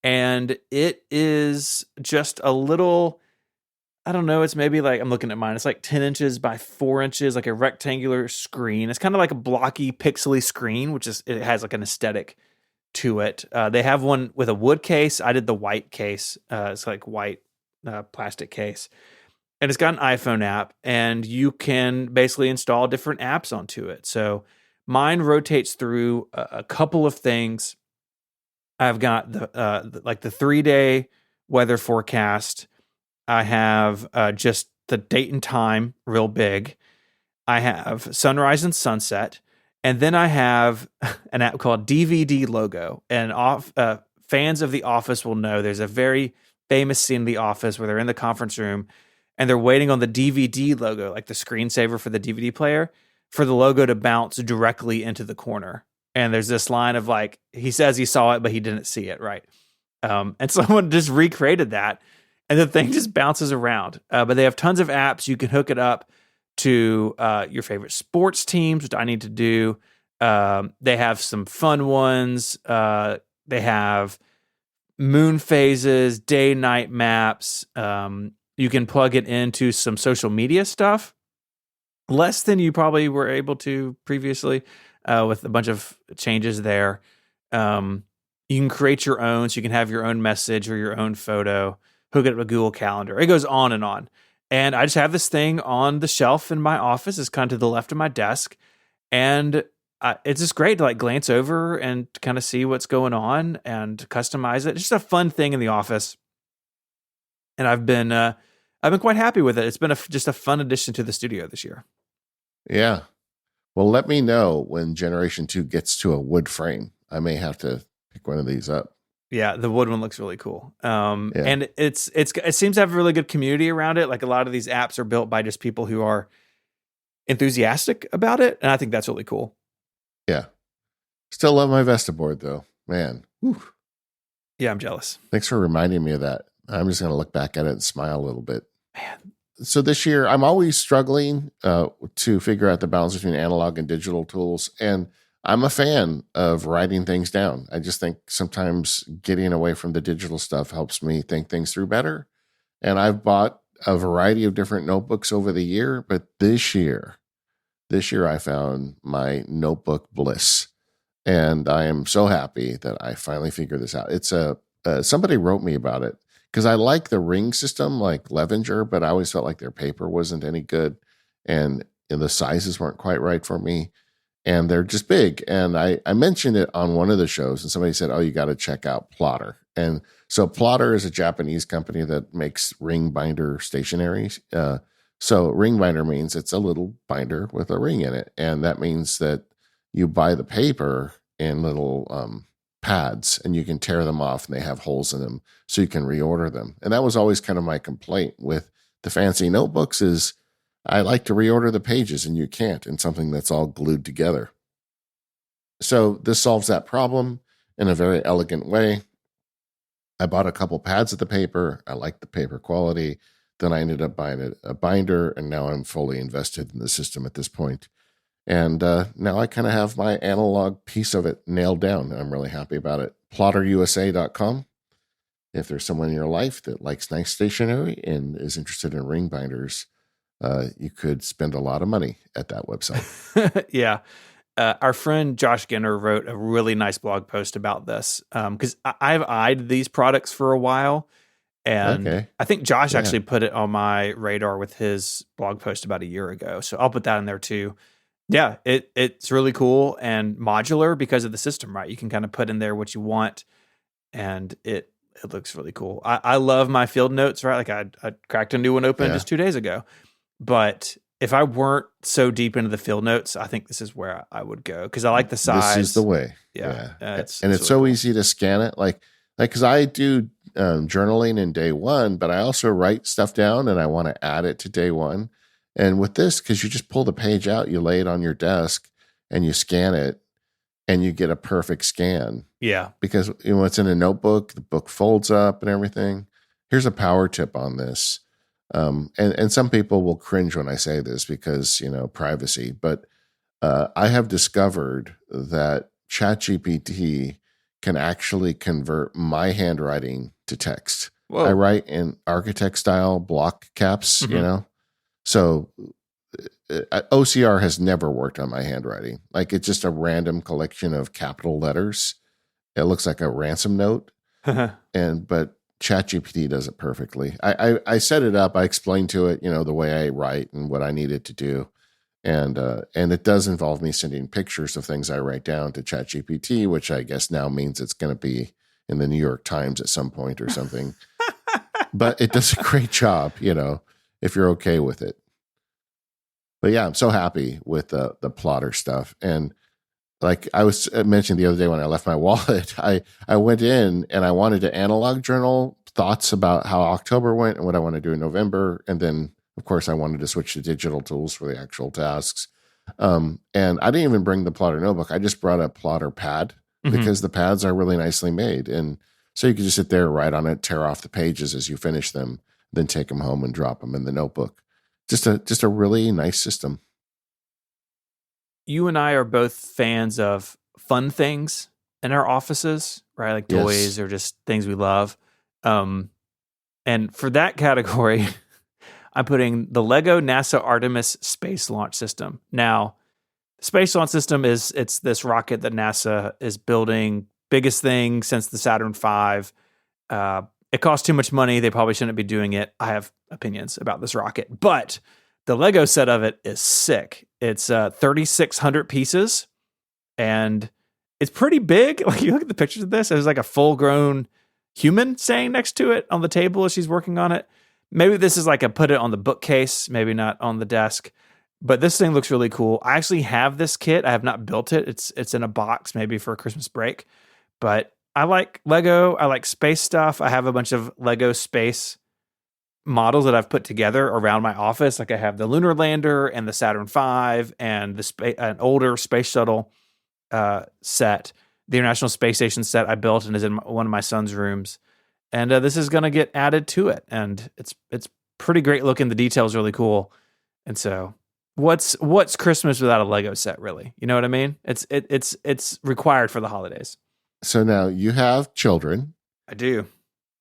And it is just a little, I don't know, it's maybe like, I'm looking at mine, it's like 10 inches by 4 inches, like a rectangular screen. It's kind of like a blocky, pixely screen, which is, it has like an aesthetic to it. They have one with a wood case. I did the white case. It's like white plastic case. And it's got an iPhone app, and you can basically install different apps onto it. So mine rotates through a couple of things. I've got the 3-day weather forecast. I have just the date and time real big. I have sunrise and sunset. And then I have an app called DVD Logo. And fans of The Office will know there's a very famous scene in The Office where they're in the conference room and they're waiting on the DVD logo, like the screensaver for the DVD player, for the logo to bounce directly into the corner. And there's this line of like, he says he saw it, but he didn't see it, right? And someone just recreated that, and the thing just bounces around. But they have tons of apps. You can hook it up to your favorite sports teams, which I need to do. They have some fun ones. They have moon phases, day-night maps. You can plug it into some social media stuff, less than you probably were able to previously, with a bunch of changes there. You can create your own, so you can have your own message or your own photo, hook it up to Google Calendar. It goes on and on. And I just have this thing on the shelf in my office. It's kind of to the left of my desk. And it's just great to like glance over and kind of see what's going on and customize it. It's just a fun thing in the office. And I've been quite happy with it. It's been just a fun addition to the studio this year. Yeah. Well, let me know when Generation 2 gets to a wood frame. I may have to pick one of these up. Yeah, the wood one looks really cool. And it seems to have a really good community around it. Like a lot of these apps are built by just people who are enthusiastic about it. And I think that's really cool. Yeah. Still love my Vesta board though, man. Whew. Yeah, I'm jealous. Thanks for reminding me of that. I'm just going to look back at it and smile a little bit. Man. So this year, I'm always struggling to figure out the balance between analog and digital tools. And I'm a fan of writing things down. I just think sometimes getting away from the digital stuff helps me think things through better. And I've bought a variety of different notebooks over the year, but this year I found my notebook bliss. And I am so happy that I finally figured this out. It's somebody wrote me about it, because I like the ring system like Levenger, but I always felt like their paper wasn't any good, and the sizes weren't quite right for me, and they're just big. And I mentioned it on one of the shows, and somebody said, oh, you got to check out Plotter. And so Plotter is a Japanese company that makes ring binder stationery. So ring binder means it's a little binder with a ring in it. And that means that you buy the paper in little pads, and you can tear them off, and they have holes in them, so you can reorder them. And that was always kind of my complaint with the fancy notebooks is I like to reorder the pages, and you can't in something that's all glued together. So this solves that problem in a very elegant way. I bought a couple pads of the paper. I liked the paper quality. Then I ended up buying a binder, and now I'm fully invested in the system at this point. And now I kind of have my analog piece of it nailed down. I'm really happy about it. PlotterUSA.com. If there's someone in your life that likes nice stationery and is interested in ring binders, you could spend a lot of money at that website. Yeah. Our friend Josh Ginner wrote a really nice blog post about this, because I've eyed these products for a while. And I think Josh actually put it on my radar with his blog post about a year ago. So I'll put that in there too. Yeah, it's really cool and modular because of the system, right? You can kind of put in there what you want, and it looks really cool. I love my field notes, right? Like I cracked a new one open just 2 days ago. But if I weren't so deep into the field notes, I think this is where I would go, because I like the size. This is the way. Yeah. It's really so cool. Easy to scan it. Like, because I do journaling in day one, but I also write stuff down and I want to add it to day one. And with this, because you just pull the page out, you lay it on your desk and you scan it, and you get a perfect scan. Yeah. Because it's in a notebook, the book folds up and everything. Here's a power tip on this. And some people will cringe when I say this because, privacy. But I have discovered that ChatGPT can actually convert my handwriting to text. Whoa. I write in architect style block caps, So OCR has never worked on my handwriting. Like, it's just a random collection of capital letters. It looks like a ransom note. But ChatGPT does it perfectly. I set it up. I explained to it, the way I write and what I need it to do. And it does involve me sending pictures of things I write down to ChatGPT, which I guess now means it's going to be in the New York Times at some point or something. But it does a great job, if you're okay with it. But yeah, I'm so happy with the plotter stuff. And like I was mentioning the other day when I left my wallet, I went in and I wanted to analog journal thoughts about how October went and what I want to do in November. And then, of course, I wanted to switch to digital tools for the actual tasks. And I didn't even bring the plotter notebook. I just brought a plotter pad because the pads are really nicely made. And so you can just sit there, write on it, tear off the pages as you finish them, then take them home and drop them in the notebook. Just a really nice system. You and I are both fans of fun things in our offices, right? Like toys or just things we love. And for that category, I'm putting the Lego NASA Artemis Space Launch System. Now, the Space Launch System it's this rocket that NASA is building, biggest thing since the Saturn V. It costs too much money. They probably shouldn't be doing it. I have opinions about this rocket, but the Lego set of it is sick. It's 3,600 pieces, and it's pretty big. Like, you look at the pictures of this, there's like a full-grown human standing next to it on the table as she's working on it. Maybe this is like a put it on the bookcase, maybe not on the desk, but this thing looks really cool. I actually have this kit. I have not built it. It's in a box, maybe for a Christmas break, but I like Lego. I like space stuff. I have a bunch of Lego space models that I've put together around my office. Like, I have the lunar lander and the Saturn V and an older space shuttle set, the International Space Station set I built and is in one of my son's rooms. And this is going to get added to it. And it's pretty great looking. The detail's really cool. And so what's Christmas without a Lego set, really? You know what I mean? It's required for the holidays. So now you have children. I do.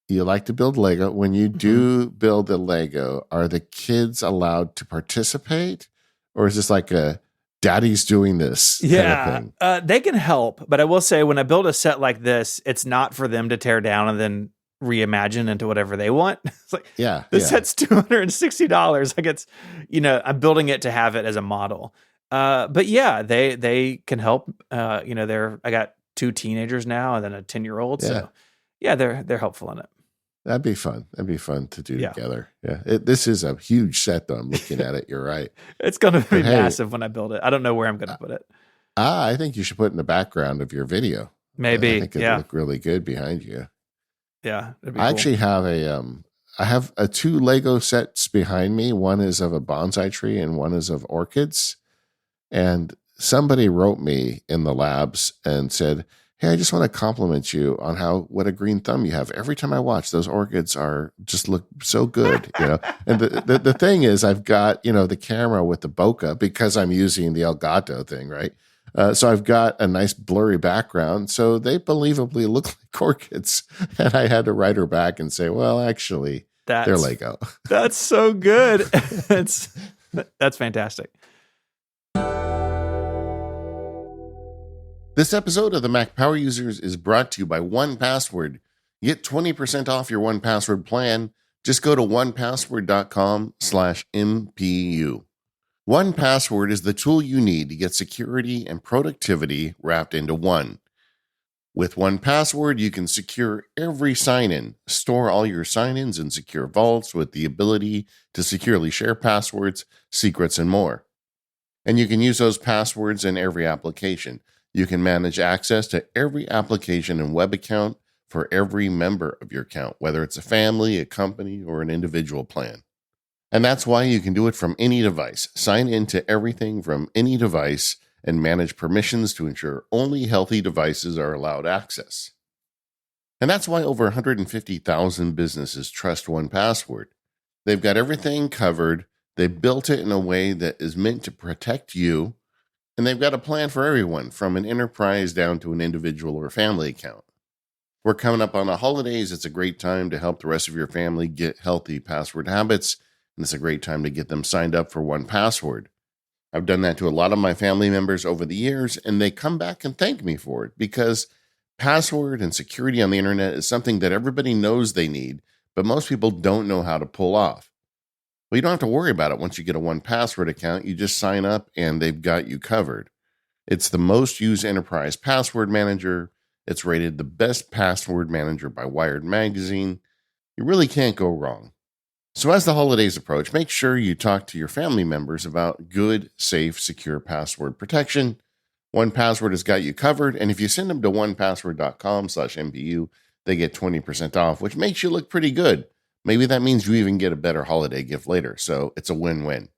You like to build Lego. When you do build the Lego, are the kids allowed to participate? Or is this like a daddy's doing this kind of thing? They can help. But I will say, when I build a set like this, it's not for them to tear down and then reimagine into whatever they want. It's like, this set's $260. Like, it's, I'm building it to have it as a model. But yeah, they can help. I got 2 teenagers now and then a 10-year-old. So yeah, they're helpful in it. That'd be fun. That'd be fun to do together. Yeah. This is a huge set though. I'm looking at it. You're right. It's going to be massive when I build it. I don't know where I'm going to put it. I think you should put it in the background of your video. Maybe. I think it'd look really good behind you. Yeah. I actually have I have 2 Lego sets behind me. One is of a bonsai tree and one is of orchids. And somebody wrote me in the labs and said, "Hey, I just want to compliment you on what a green thumb you have. Every time I watch, those orchids just look so good, And the thing is, I've got, the camera with the bokeh because I'm using the Elgato thing, right? So I've got a nice blurry background. So they believably look like orchids. And I had to write her back and say, well, actually, they're Lego. That's so good. That's fantastic. This episode of the Mac Power Users is brought to you by 1Password. Get 20% off your 1Password plan. Just go to 1password.com/MPU. 1Password is the tool you need to get security and productivity wrapped into one. With 1Password, you can secure every sign-in, store all your sign-ins in secure vaults with the ability to securely share passwords, secrets, and more. And you can use those passwords in every application. You can manage access to every application and web account for every member of your account, whether it's a family, a company, or an individual plan. And that's why you can do it from any device. Sign into everything from any device and manage permissions to ensure only healthy devices are allowed access. And that's why over 150,000 businesses trust 1Password. They've got everything covered. They built it in a way that is meant to protect you. And they've got a plan for everyone, from an enterprise down to an individual or family account. We're coming up on the holidays. It's a great time to help the rest of your family get healthy password habits. And it's a great time to get them signed up for 1Password. I've done that to a lot of my family members over the years, and they come back and thank me for it, because password and security on the internet is something that everybody knows they need, but most people don't know how to pull off. Well, you don't have to worry about it once you get a 1Password account. You just sign up and they've got you covered. It's the most used enterprise password manager. It's rated the best password manager by Wired Magazine. You really can't go wrong. So as the holidays approach, make sure you talk to your family members about good, safe, secure password protection. 1Password has got you covered, and if you send them to onepassword.com/MPU, they get 20% off, which makes you look pretty good. Maybe that means you even get a better holiday gift later, so it's a win-win.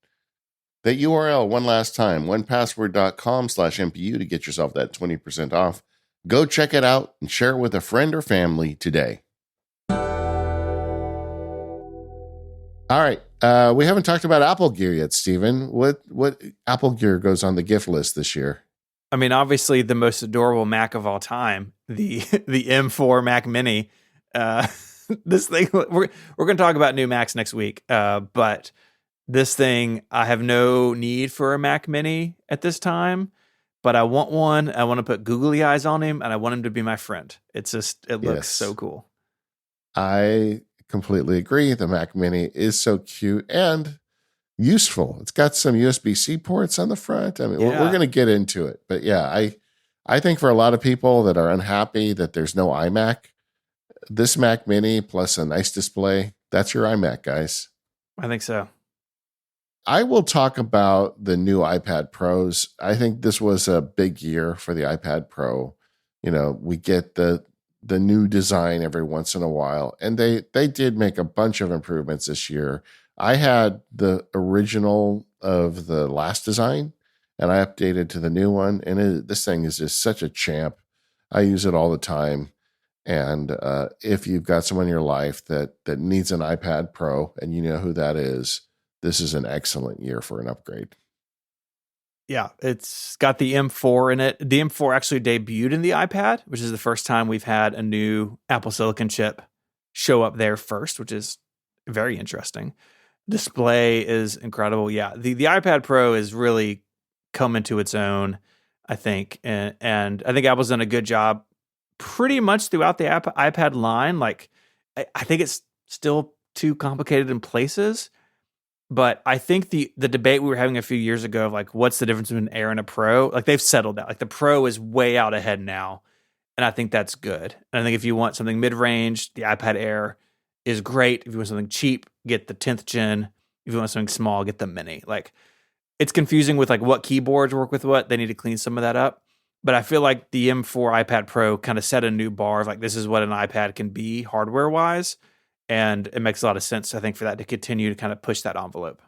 That URL one last time, onepassword.com/MPU to get yourself that 20% off. Go check it out and share it with a friend or family today. All right. We haven't talked about Apple Gear yet, Stephen. What Apple Gear goes on the gift list this year? I mean, obviously the most adorable Mac of all time, the M4 Mac Mini. This thing, we're going to talk about new Macs next week, but this thing, I have no need for a Mac Mini at this time, but I want one. I want to put googly eyes on him, and I want him to be my friend. It looks so cool. I completely agree. The Mac Mini is so cute and useful. It's got some USB-C ports on the front. I mean, we're going to get into it, but yeah, I think for a lot of people that are unhappy that there's no iMac, this Mac Mini plus a nice display, that's your iMac, guys. I think so. I will talk about the new iPad Pros. I think this was a big year for the iPad Pro. You know, we get the new design every once in a while, and they did make a bunch of improvements this year. I had the original of the last design, and I updated to the new one, and this thing is just such a champ. I use it all the time. And if you've got someone in your life that needs an iPad Pro and you know who that is, this is an excellent year for an upgrade. Yeah, it's got the M4 in it. The M4 actually debuted in the iPad, which is the first time we've had a new Apple Silicon chip show up there first, which is very interesting. Display is incredible. Yeah, the iPad Pro is really come into its own, I think. And I think Apple's done a good job pretty much throughout the iPad line. Like, I think it's still too complicated in places. But I think the debate we were having a few years ago of like, what's the difference between an Air and a Pro? Like, they've settled that. Like, the Pro is way out ahead now. And I think that's good. And I think if you want something mid-range, the iPad Air is great. If you want something cheap, get the 10th gen. If you want something small, get the Mini. Like, it's confusing with like what keyboards work with what. They need to clean some of that up. But I feel like the M4 iPad Pro kind of set a new bar of like, this is what an iPad can be hardware-wise. And it makes a lot of sense, I think, for that to continue to kind of push that envelope.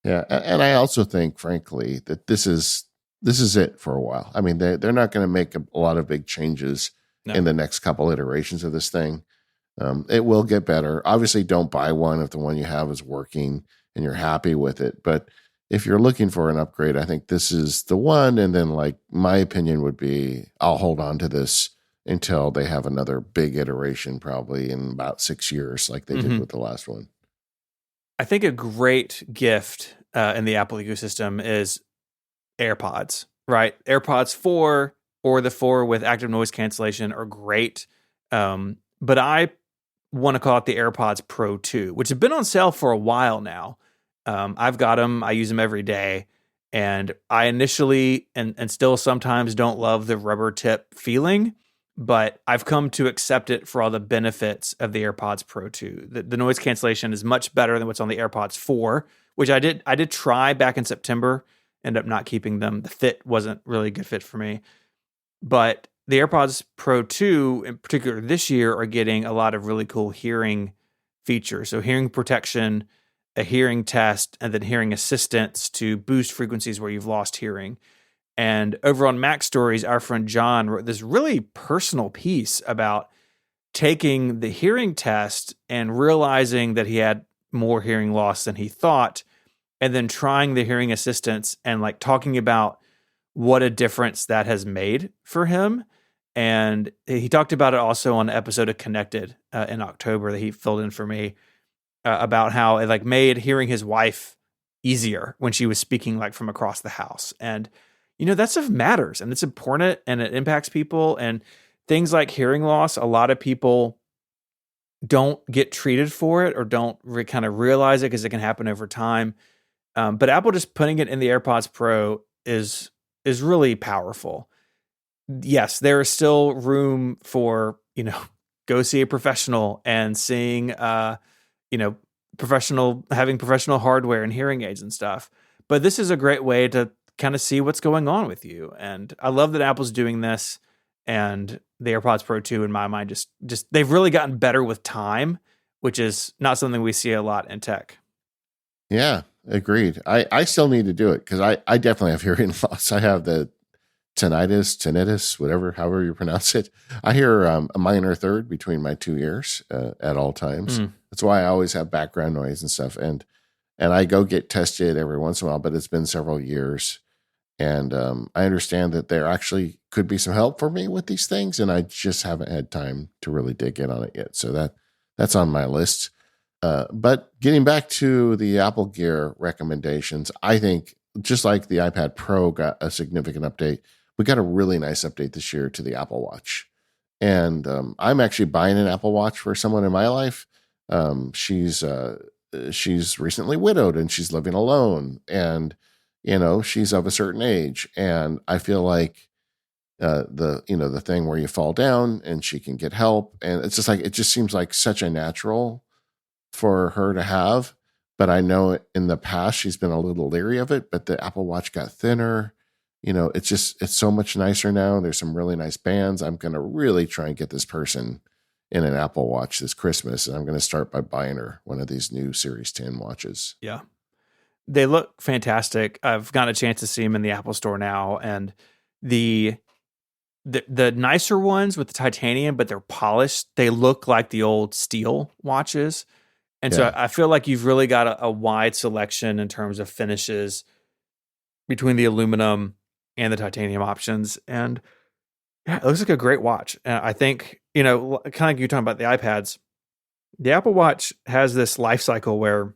Yeah, and I also think, frankly, that this is it for a while. I mean, they're not going to make a lot of big changes in the next couple iterations of this thing. It will get better. Obviously, don't buy one if the one you have is working and you're happy with it. But if you're looking for an upgrade, I think this is the one. And then, like, my opinion would be, I'll hold on to this until they have another big iteration, probably in about 6 years, like they did with the last one. I think a great gift in the Apple ecosystem is AirPods, right? AirPods 4 or the 4 with active noise cancellation are great. But I want to call it the AirPods Pro 2, which have been on sale for a while now. I've got them. I use them every day. And I initially and still sometimes don't love the rubber tip feeling, but I've come to accept it for all the benefits of the AirPods Pro 2. The noise cancellation is much better than what's on the AirPods 4, which I did try back in September, ended up not keeping them. The fit wasn't really a good fit for me. But the AirPods Pro 2, in particular this year, are getting a lot of really cool hearing features. So hearing protection, a hearing test, and then hearing assistance to boost frequencies where you've lost hearing. And over on Mac Stories, our friend John wrote this really personal piece about taking the hearing test and realizing that he had more hearing loss than he thought, and then trying the hearing assistance and like talking about what a difference that has made for him. And he talked about it also on an episode of Connected in October that he filled in for me about how it like made hearing his wife easier when she was speaking like from across the house. And, that stuff matters and it's important and it impacts people. And things like hearing loss, a lot of people don't get treated for it or don't kind of realize it because it can happen over time. But Apple just putting it in the AirPods Pro is really powerful. Yes, there is still room for, go see a professional and seeing, having professional hardware and hearing aids and stuff. But this is a great way to kind of see what's going on with you. And I love that Apple's doing this, and the AirPods Pro 2 in my mind, just they've really gotten better with time, which is not something we see a lot in tech. Yeah, agreed. I still need to do it because I definitely have hearing loss. I have the tinnitus, however you pronounce it. I hear a minor third between my two ears at all times. That's why I always have background noise and stuff. And I go get tested every once in a while, but it's been several years. And I understand that there actually could be some help for me with these things, and I just haven't had time to really dig in on it yet. So that's on my list. But getting back to the Apple Gear recommendations, I think just like the iPad Pro got a significant update, we got a really nice update this year to the Apple Watch. And I'm actually buying an Apple Watch for someone in my life. She's recently widowed and she's living alone, and she's of a certain age, and I feel like the thing where you fall down and she can get help, and it's just like it just seems like such a natural for her to have. But I know in the past she's been a little leery of it, but the Apple Watch got thinner. It's so much nicer now. There's some really nice bands. I'm going to really try and get this person in an Apple Watch this Christmas, and I'm going to start by buying her one of these new Series 10 watches. Yeah. They look fantastic. I've gotten a chance to see them in the Apple Store now, and the nicer ones with the titanium, but they're polished, they look like the old steel watches. And so I feel like you've really got a wide selection in terms of finishes between the aluminum and the titanium options. And yeah, it looks like a great watch. I think, kind of like you talking about the iPads, the Apple Watch has this life cycle where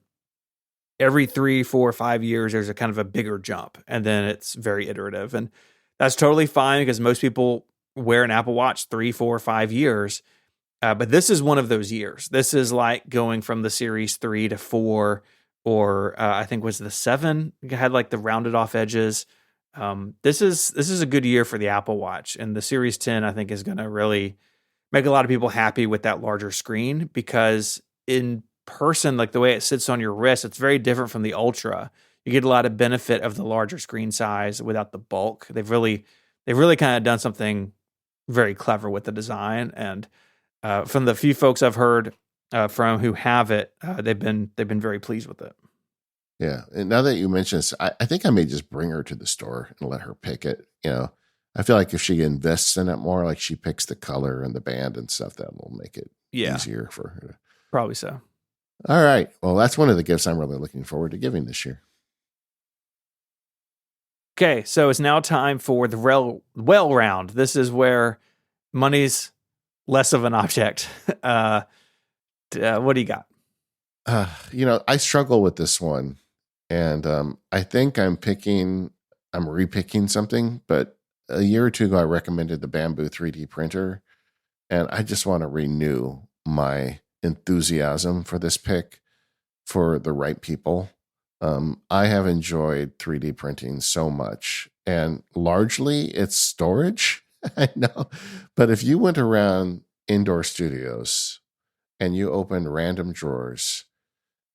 every 3, 4, 5 years, there's a kind of a bigger jump, and then it's very iterative. And that's totally fine because most people wear an Apple Watch 3, 4, 5 years. But this is one of those years. This is like going from the Series 3 to 4, or I think was the 7 had like the rounded off edges. This is a good year for the Apple Watch, and the Series 10 I think is going to really make a lot of people happy with that larger screen, because in person, like the way it sits on your wrist, it's very different from the Ultra. You get a lot of benefit of the larger screen size without the bulk. They've really kind of done something very clever with the design, and from the few folks I've heard from who have it, they've been very pleased with it. Yeah, and now that you mention this, I think I may just bring her to the store and let her pick it. I feel like if she invests in it more, like she picks the color and the band and stuff, that will make it easier for her. Probably so. All right. Well, that's one of the gifts I'm really looking forward to giving this year. Okay, so it's now time for the well round. This is where money's less of an object. What do you got? I struggle with this one, and I think I'm repicking something, but a year or two ago, I recommended the Bamboo 3D printer, and I just want to renew my enthusiasm for this pick for the right people. I have enjoyed 3D printing so much, and largely it's storage. I know, but if you went around indoor studios and you opened random drawers,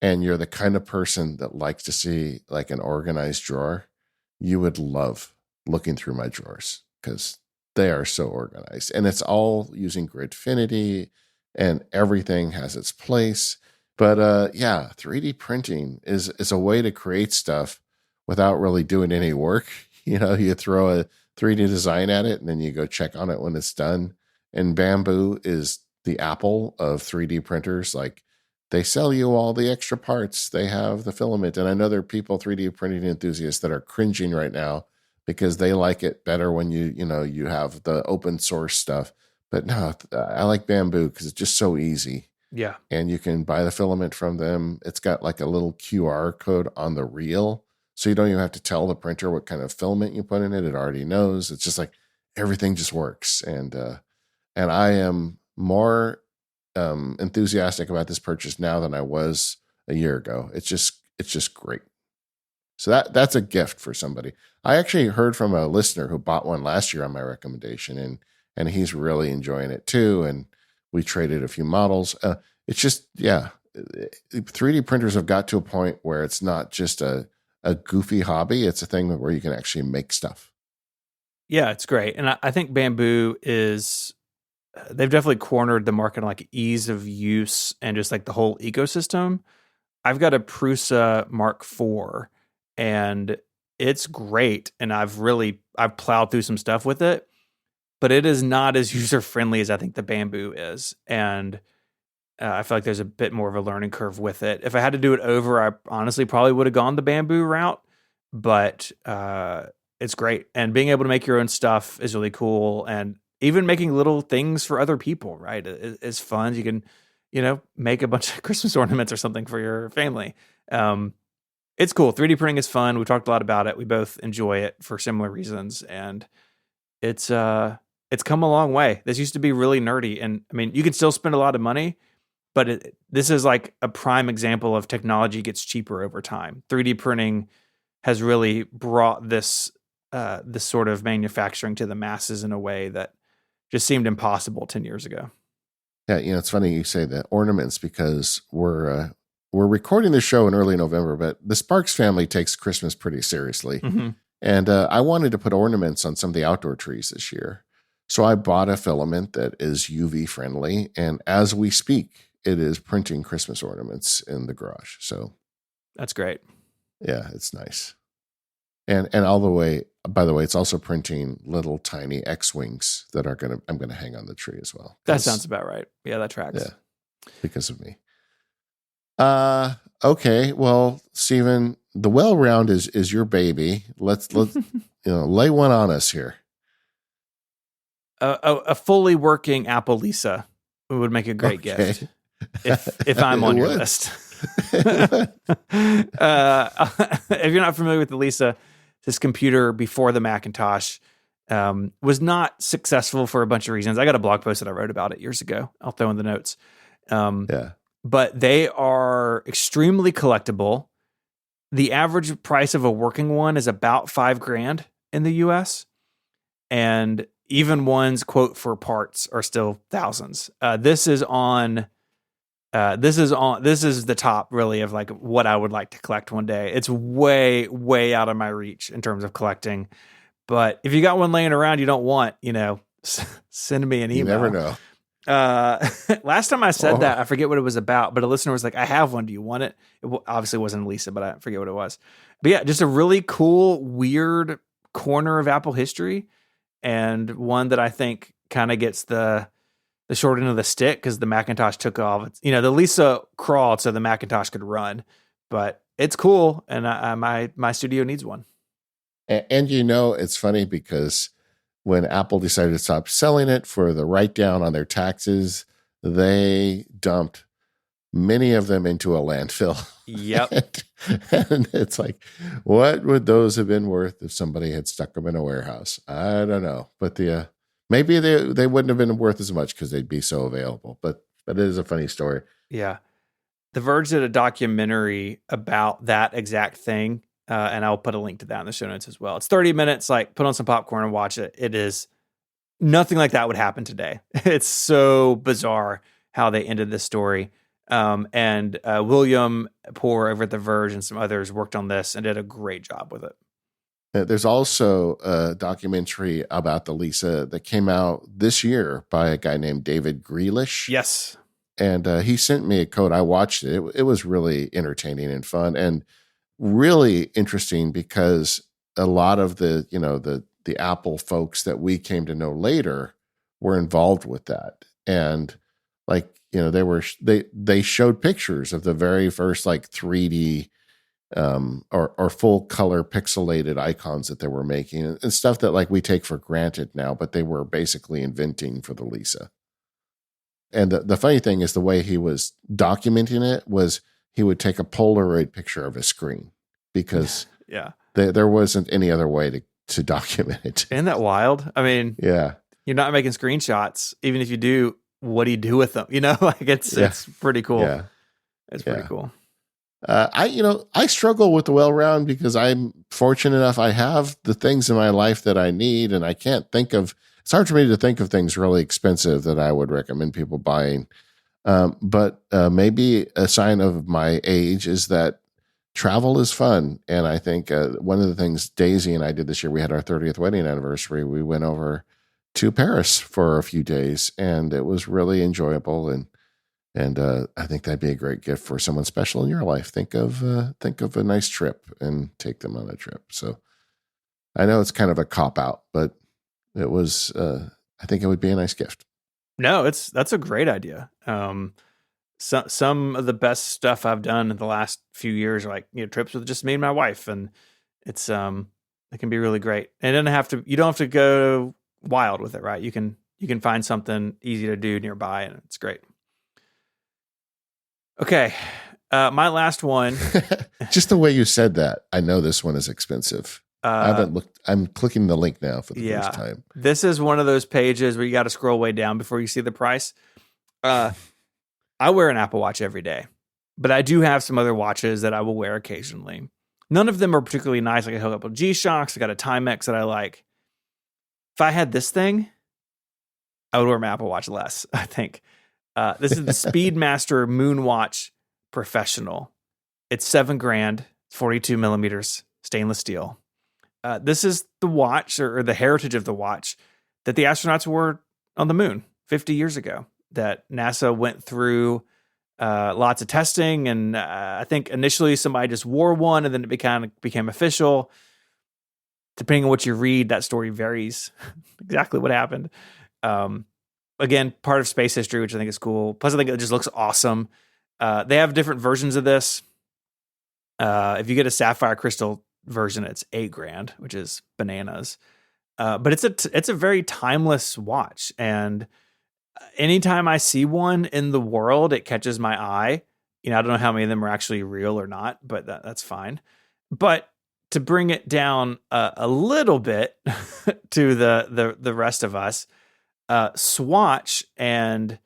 and you're the kind of person that likes to see like an organized drawer, you would love looking through my drawers because they are so organized, and it's all using Gridfinity, and everything has its place. But 3D printing is a way to create stuff without really doing any work. You throw a 3D design at it and then you go check on it when it's done. And Bamboo is the Apple of 3D printers. Like, they sell you all the extra parts. They have the filament. And I know there are people, 3D printing enthusiasts, that are cringing right now because they like it better when you have the open source stuff. But no, I like Bamboo because it's just so easy. Yeah. And you can buy the filament from them. It's got like a little QR code on the reel. So you don't even have to tell the printer what kind of filament you put in it. It already knows. It's just like everything just works. And I am more enthusiastic about this purchase now than I was a year ago. It's just great. So that's a gift for somebody. I actually heard from a listener who bought one last year on my recommendation, and he's really enjoying it too. And we traded a few models. It's just, 3D printers have got to a point where it's not just a goofy hobby. It's a thing where you can actually make stuff. Yeah, it's great. And I think Bamboo they've definitely cornered the market on like ease of use and just like the whole ecosystem. I've got a Prusa Mark IV and it's great. And I've plowed through some stuff with it, but it is not as user friendly as I think the Bamboo is. And I feel like there's a bit more of a learning curve with it. If I had to do it over, I honestly probably would have gone the Bamboo route, but it's great. And being able to make your own stuff is really cool. And even making little things for other people, right, is fun. You can, make a bunch of Christmas ornaments or something for your family. It's cool. 3D printing is fun. We talked a lot about it. We both enjoy it for similar reasons. And it's come a long way. This used to be really nerdy. And I mean, you can still spend a lot of money, but this is like a prime example of technology gets cheaper over time. 3D printing has really brought this sort of manufacturing to the masses in a way that just seemed impossible 10 years ago. Yeah, it's funny you say that, ornaments, because we're recording this show in early November, but the Sparks family takes Christmas pretty seriously. Mm-hmm. And I wanted to put ornaments on some of the outdoor trees this year. So I bought a filament that is UV friendly. And as we speak, it is printing Christmas ornaments in the garage. So that's great. Yeah, it's nice. And all the way, by the way, it's also printing little tiny X-Wings that I'm going to hang on the tree as well. That sounds about right. Yeah, that tracks. Yeah, because of me. Okay. Well, Stephen, the well round is your baby. Let's lay one on us here. A fully working Apple Lisa would make a great gift if I'm on your list. If you're not familiar with the Lisa, this computer before the Macintosh was not successful for a bunch of reasons. I got a blog post that I wrote about it years ago. I'll throw in the notes. But they are extremely collectible. The average price of a working one is about $5,000 in the US. And even ones, quote, for parts are still thousands. This is the top really of like what I would like to collect one day. It's way, way out of my reach in terms of collecting. But if you got one laying around you don't want, send me an email. You never know. Last time I said that, I forget what it was about, but a listener was like, I have one. Do you want it? Obviously wasn't Lisa, but I forget what it was. But yeah, just a really cool, weird corner of Apple history, and one that I think kind of gets the short end of the stick because the Macintosh took off. The Lisa crawled so the Macintosh could run, but it's cool, and my studio needs one. And it's funny because when Apple decided to stop selling it for the write-down on their taxes, they dumped many of them into a landfill. Yep. And it's like, what would those have been worth if somebody had stuck them in a warehouse? I don't know. But maybe they wouldn't have been worth as much because they'd be so available. But it is a funny story. Yeah. The Verge did a documentary about that exact thing. And I'll put a link to that in the show notes as well. It's 30 minutes, like put on some popcorn and watch it. It is nothing like that would happen today. It's so bizarre how they ended this story. And William Poor over at The Verge and some others worked on this and did a great job with it. There's also a documentary about the Lisa that came out this year by a guy named David Grealish. Yes. And he sent me a code. I watched it. It was really entertaining and fun and really interesting because a lot of the, the Apple folks that we came to know later were involved with that. And like, they showed pictures of the very first like 3D or full color pixelated icons that they were making, and stuff that like we take for granted now, but they were basically inventing for the Lisa. And the funny thing is the way he was documenting it was he would take a Polaroid picture of his screen because yeah, there wasn't any other way to document it. Isn't that wild? I mean, yeah, you're not making screenshots. Even if you do, what do you do with them? Like it's pretty cool. Yeah. It's pretty cool. I struggle with the well round because I'm fortunate enough. I have the things in my life that I need, and I can't think of, it's hard for me to think of things really expensive that I would recommend people buying. But maybe a sign of my age is that travel is fun. And I think one of the things Daisy and I did this year, we had our 30th wedding anniversary. We went over to Paris for a few days, and it was really enjoyable. And I think that'd be a great gift for someone special in your life. Think of a nice trip and take them on a trip. So I know it's kind of a cop out, but it was. I think it would be a nice gift. No, that's a great idea. Some of the best stuff I've done in the last few years are like trips with just me and my wife, and it can be really great. And you don't have to go wild with it, right? You can find something easy to do nearby, and it's great. Okay, my last one. Just the way you said that, I know this one is expensive. I haven't looked. I'm clicking the link now for the first time. This is one of those pages where you got to scroll way down before you see the price. I wear an Apple Watch every day, but I do have some other watches that I will wear occasionally. None of them are particularly nice. Like I hook up with G-Shocks. I got a Timex that I like. If I had this thing, I would wear my Apple Watch less, I think. This is the Speedmaster Moonwatch Professional. It's $7,000, 42 millimeters, stainless steel. This is the watch or the heritage of the watch that the astronauts wore on the moon 50 years ago, that NASA went through lots of testing. And I think initially somebody just wore one and then it became official. Depending on what you read, that story varies exactly what happened. Again, part of space history, which I think is cool. Plus, I think it just looks awesome. They have different versions of this. If you get a sapphire crystal version, it's $8,000, which is bananas. But it's a very timeless watch, and anytime I see one in the world, it catches my eye. I don't know how many of them are actually real or not, but that's fine. But to bring it down a little bit to the rest of us, Swatch and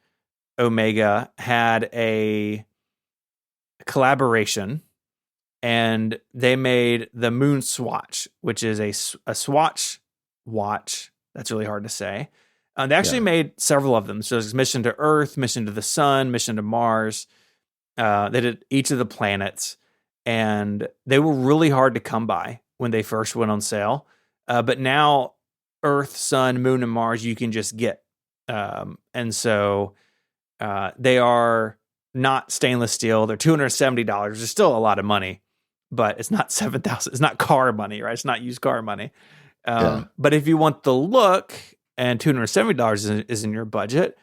Omega had a collaboration, and they made the Moon Swatch, which is a Swatch watch. That's really hard to say. They actually made several of them. So there's Mission to Earth, Mission to the Sun, Mission to Mars. They did each of the planets, and they were really hard to come by when they first went on sale. But now Earth, Sun, Moon, and Mars you can just get. And so they are not stainless steel. They're $270. It's still a lot of money, but it's not $7,000. It's not car money, right? It's not used car money. But if you want the look and $270 is in your budget,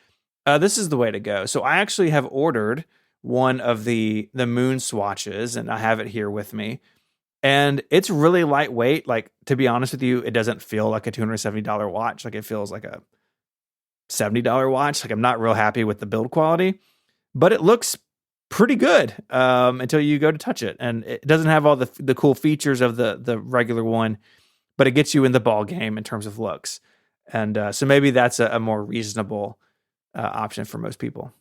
this is the way to go. So I actually have ordered one of the Moon Swatches, and I have it here with me. And it's really lightweight. Like, to be honest with you, it doesn't feel like a $270 watch. Like, it feels like a $70 watch. Like, I'm not real happy with the build quality, but it looks pretty good until you go to touch it. And it doesn't have all the cool features of the regular one, but it gets you in the ball game in terms of looks. And so maybe that's a more reasonable option for most people.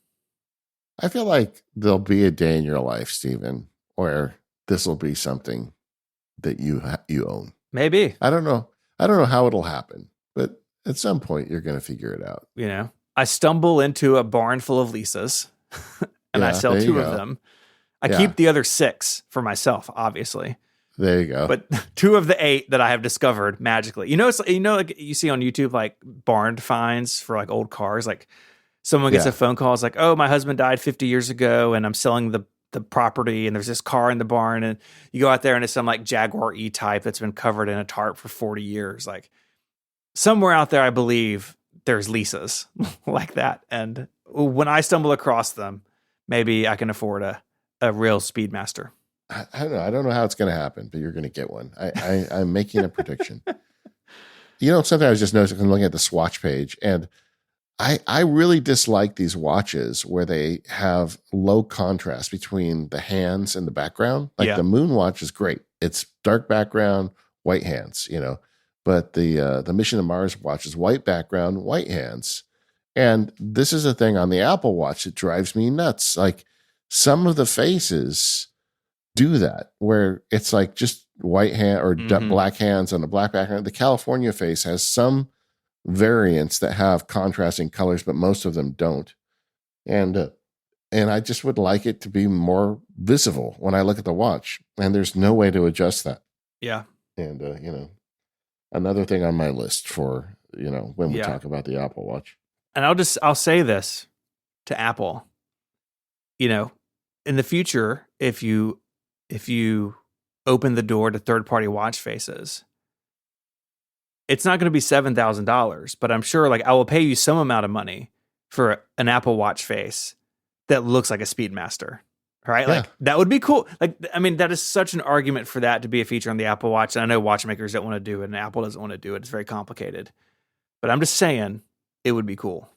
I feel like there'll be a day in your life, Stephen, where this will be something that you own. Maybe. I don't know how it'll happen, but at some point you're going to figure it out. I stumble into a barn full of Lisas and I sell 2 of them. I keep the other 6 for myself, obviously. There you go. But 2 of the 8 that I have discovered magically. It's like you see on YouTube, like barn finds for like old cars. Like someone gets a phone call. It's like, oh, my husband died 50 years ago and I'm selling the property, and there's this car in the barn, and you go out there and it's some like Jaguar E-Type that's been covered in a tarp for 40 years. Like somewhere out there, I believe there's leases like that. And when I stumble across them, maybe I can afford a real Speedmaster. I don't know. I don't know how it's going to happen, but you're going to get one. I'm making a prediction. Something I was just noticing, I'm looking at the swatch page, and I really dislike these watches where they have low contrast between the hands and the background. Like the Moon watch is great. It's dark background, white hands, but the Mission to Mars watch is white background, white hands. And this is a thing on the Apple Watch that drives me nuts. Like some of the faces do that where it's like just white hand or black hands on a black background. The California face has some variants that have contrasting colors, but most of them don't. And I just would like it to be more visible when I look at the watch, and there's no way to adjust that. Yeah. And another thing on my list for when we talk about the Apple Watch. And I'll say this to Apple, in the future, if you open the door to third-party watch faces, it's not going to be $7,000, but I'm sure I will pay you some amount of money for an Apple Watch face that looks like a Speedmaster, right? Yeah. Like that would be cool. That is such an argument for that to be a feature on the Apple Watch. And I know watchmakers don't want to do it and Apple doesn't want to do it. It's very complicated, but I'm just saying it would be cool.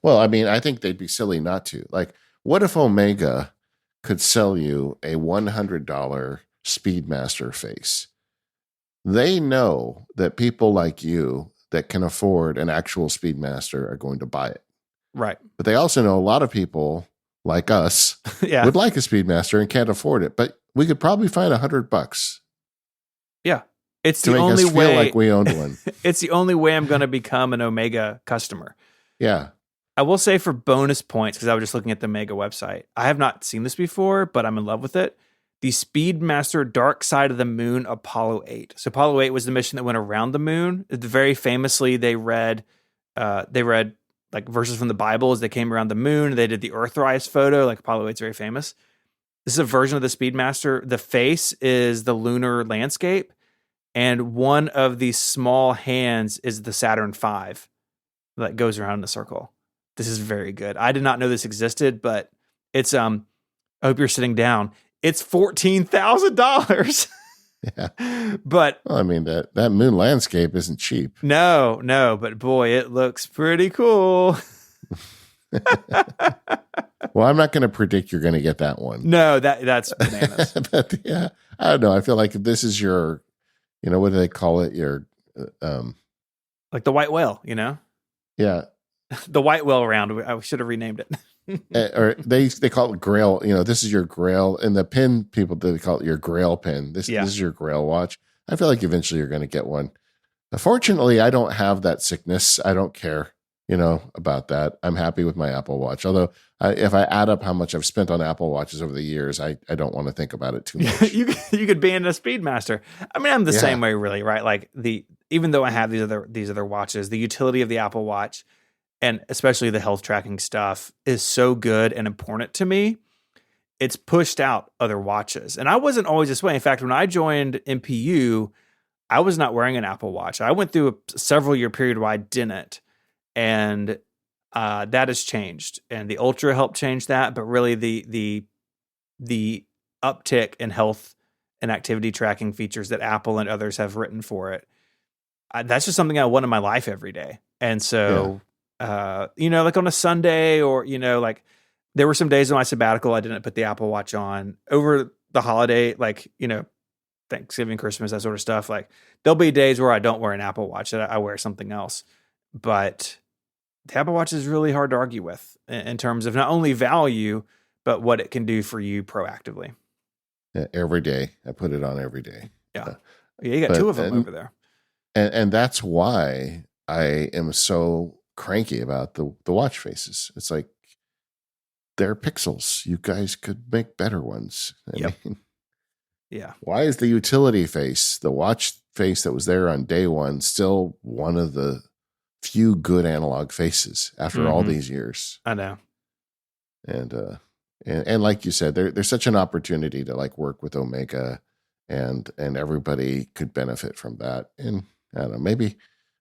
Well, I think they'd be silly not to. Like, what if Omega could sell you a $100 Speedmaster face? They know that people like you that can afford an actual Speedmaster are going to buy it. Right. But they also know a lot of people like us would like a Speedmaster and can't afford it. But we could probably find $100. Yeah. It's to the make only us way feel like we owned one. It's the only way I'm going to become an Omega customer. Yeah. I will say for bonus points, because I was just looking at the Omega website, I have not seen this before, but I'm in love with it. The Speedmaster Dark Side of the Moon Apollo 8. So Apollo 8 was the mission that went around the moon. Very famously, they read like verses from the Bible as they came around the moon. They did the Earthrise photo, like Apollo 8 is very famous. This is a version of the Speedmaster. The face is the lunar landscape, and one of the small hands is the Saturn V that goes around in a circle. This is very good. I did not know this existed, but it's I hope you're sitting down. It's $14,000. Yeah. But that moon landscape isn't cheap. No, but boy, it looks pretty cool. Well, I'm not going to predict you're going to get that one. No, that's bananas. But yeah, I don't know. I feel like if this is your, what do they call it? Your, like the white whale, Yeah. The white whale round. I should have renamed it. Or they call it Grail. This is your Grail, and the pin people, they call it your Grail pin. This is your Grail watch. I feel like eventually you're going to get one. Fortunately, I don't have that sickness. I don't care, about that. I'm happy with my Apple Watch. Although if I add up how much I've spent on Apple Watches over the years, I don't want to think about it too much. you could be in a Speedmaster. I'm the same way, really, right? Like even though I have these other watches, the utility of the Apple Watch, and especially the health tracking stuff, is so good and important to me. It's pushed out other watches. And I wasn't always this way. In fact, when I joined MPU, I was not wearing an Apple Watch. I went through a several year period where I didn't. And that has changed. And the Ultra helped change that. But really the uptick in health and activity tracking features that Apple and others have written for it, that's just something I want in my life every day. And so... like on a Sunday or, there were some days on my sabbatical, I didn't put the Apple Watch on over the holiday, Thanksgiving, Christmas, that sort of stuff. Like there'll be days where I don't wear an Apple Watch, that I wear something else, but the Apple Watch is really hard to argue with in terms of not only value, but what it can do for you proactively. Yeah, every day. I put it on every day. Yeah. You got two of them over there. And that's why I am so cranky about the watch faces. It's like they're pixels. You guys could make better ones. I mean, yeah. Why is the utility face, the watch face that was there on day one, still one of the few good analog faces after all these years? I know. And And like you said, there's such an opportunity to like work with Omega, and everybody could benefit from that. And I don't know, maybe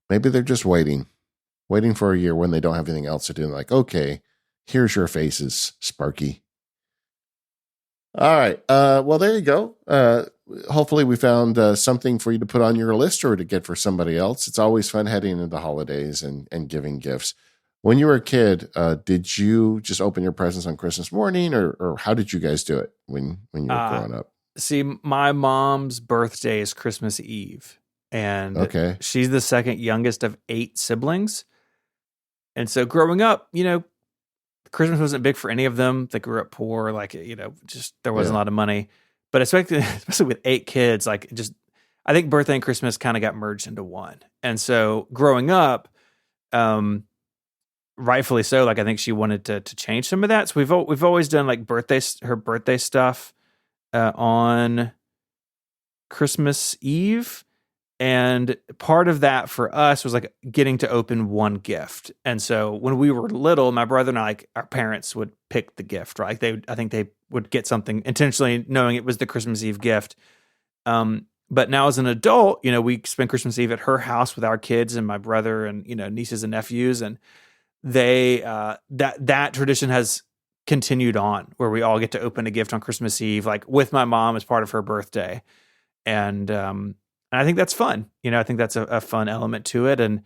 they're just waiting for a year when they don't have anything else to do. Like, okay, here's your faces, Sparky. All right. Well, there you go. Hopefully we found something for you to put on your list or to get for somebody else. It's always fun heading into the holidays and giving gifts. When you were a kid, did you just open your presents on Christmas morning, or how did you guys do it when you were growing up? See, my mom's birthday is Christmas Eve, and Okay. she's the second youngest of 8 siblings. And so growing up, Christmas wasn't big for any of them. They grew up poor, like, just there wasn't a lot of money. But especially with 8 kids, like, just I think birthday and Christmas kind of got merged into one. And so growing up, rightfully so, like I think she wanted to change some of that. So we've always done like her birthday stuff on Christmas Eve. And part of that for us was like getting to open one gift. And so when we were little, my brother and I, like, our parents would pick the gift, right? I think they would get something intentionally knowing it was the Christmas Eve gift. But now as an adult, we spend Christmas Eve at her house with our kids and my brother and, nieces and nephews. And they, that tradition has continued on where we all get to open a gift on Christmas Eve, like with my mom as part of her birthday. And I think that's fun. I think that's a fun element to it, and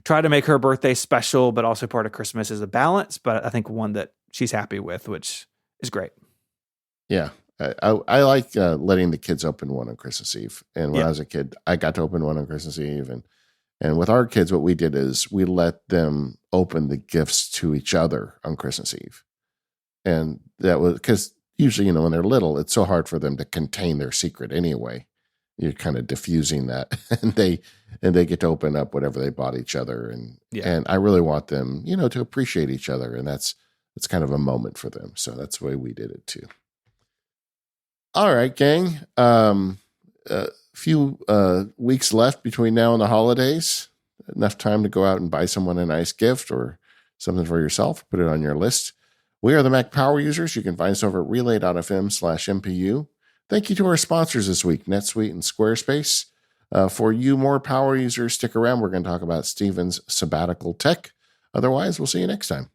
try to make her birthday special, but also part of Christmas is a balance. But I think one that she's happy with, which is great. Yeah. I like letting the kids open one on Christmas Eve. And when I was a kid, I got to open one on Christmas Eve. And with our kids, what we did is we let them open the gifts to each other on Christmas Eve. And that was because usually, when they're little, it's so hard for them to contain their secret anyway. You're kind of diffusing that, and they get to open up whatever they bought each other. And I really want them, to appreciate each other. And that's kind of a moment for them. So that's the way we did it too. All right, gang. A few weeks left between now and the holidays. Enough time to go out and buy someone a nice gift or something for yourself. Put it on your list. We are the Mac Power Users. You can find us over at relay.fm/MPU. Thank you to our sponsors this week, NetSuite and Squarespace. For you more power users, stick around. We're going to talk about Steven's sabbatical tech. Otherwise, we'll see you next time.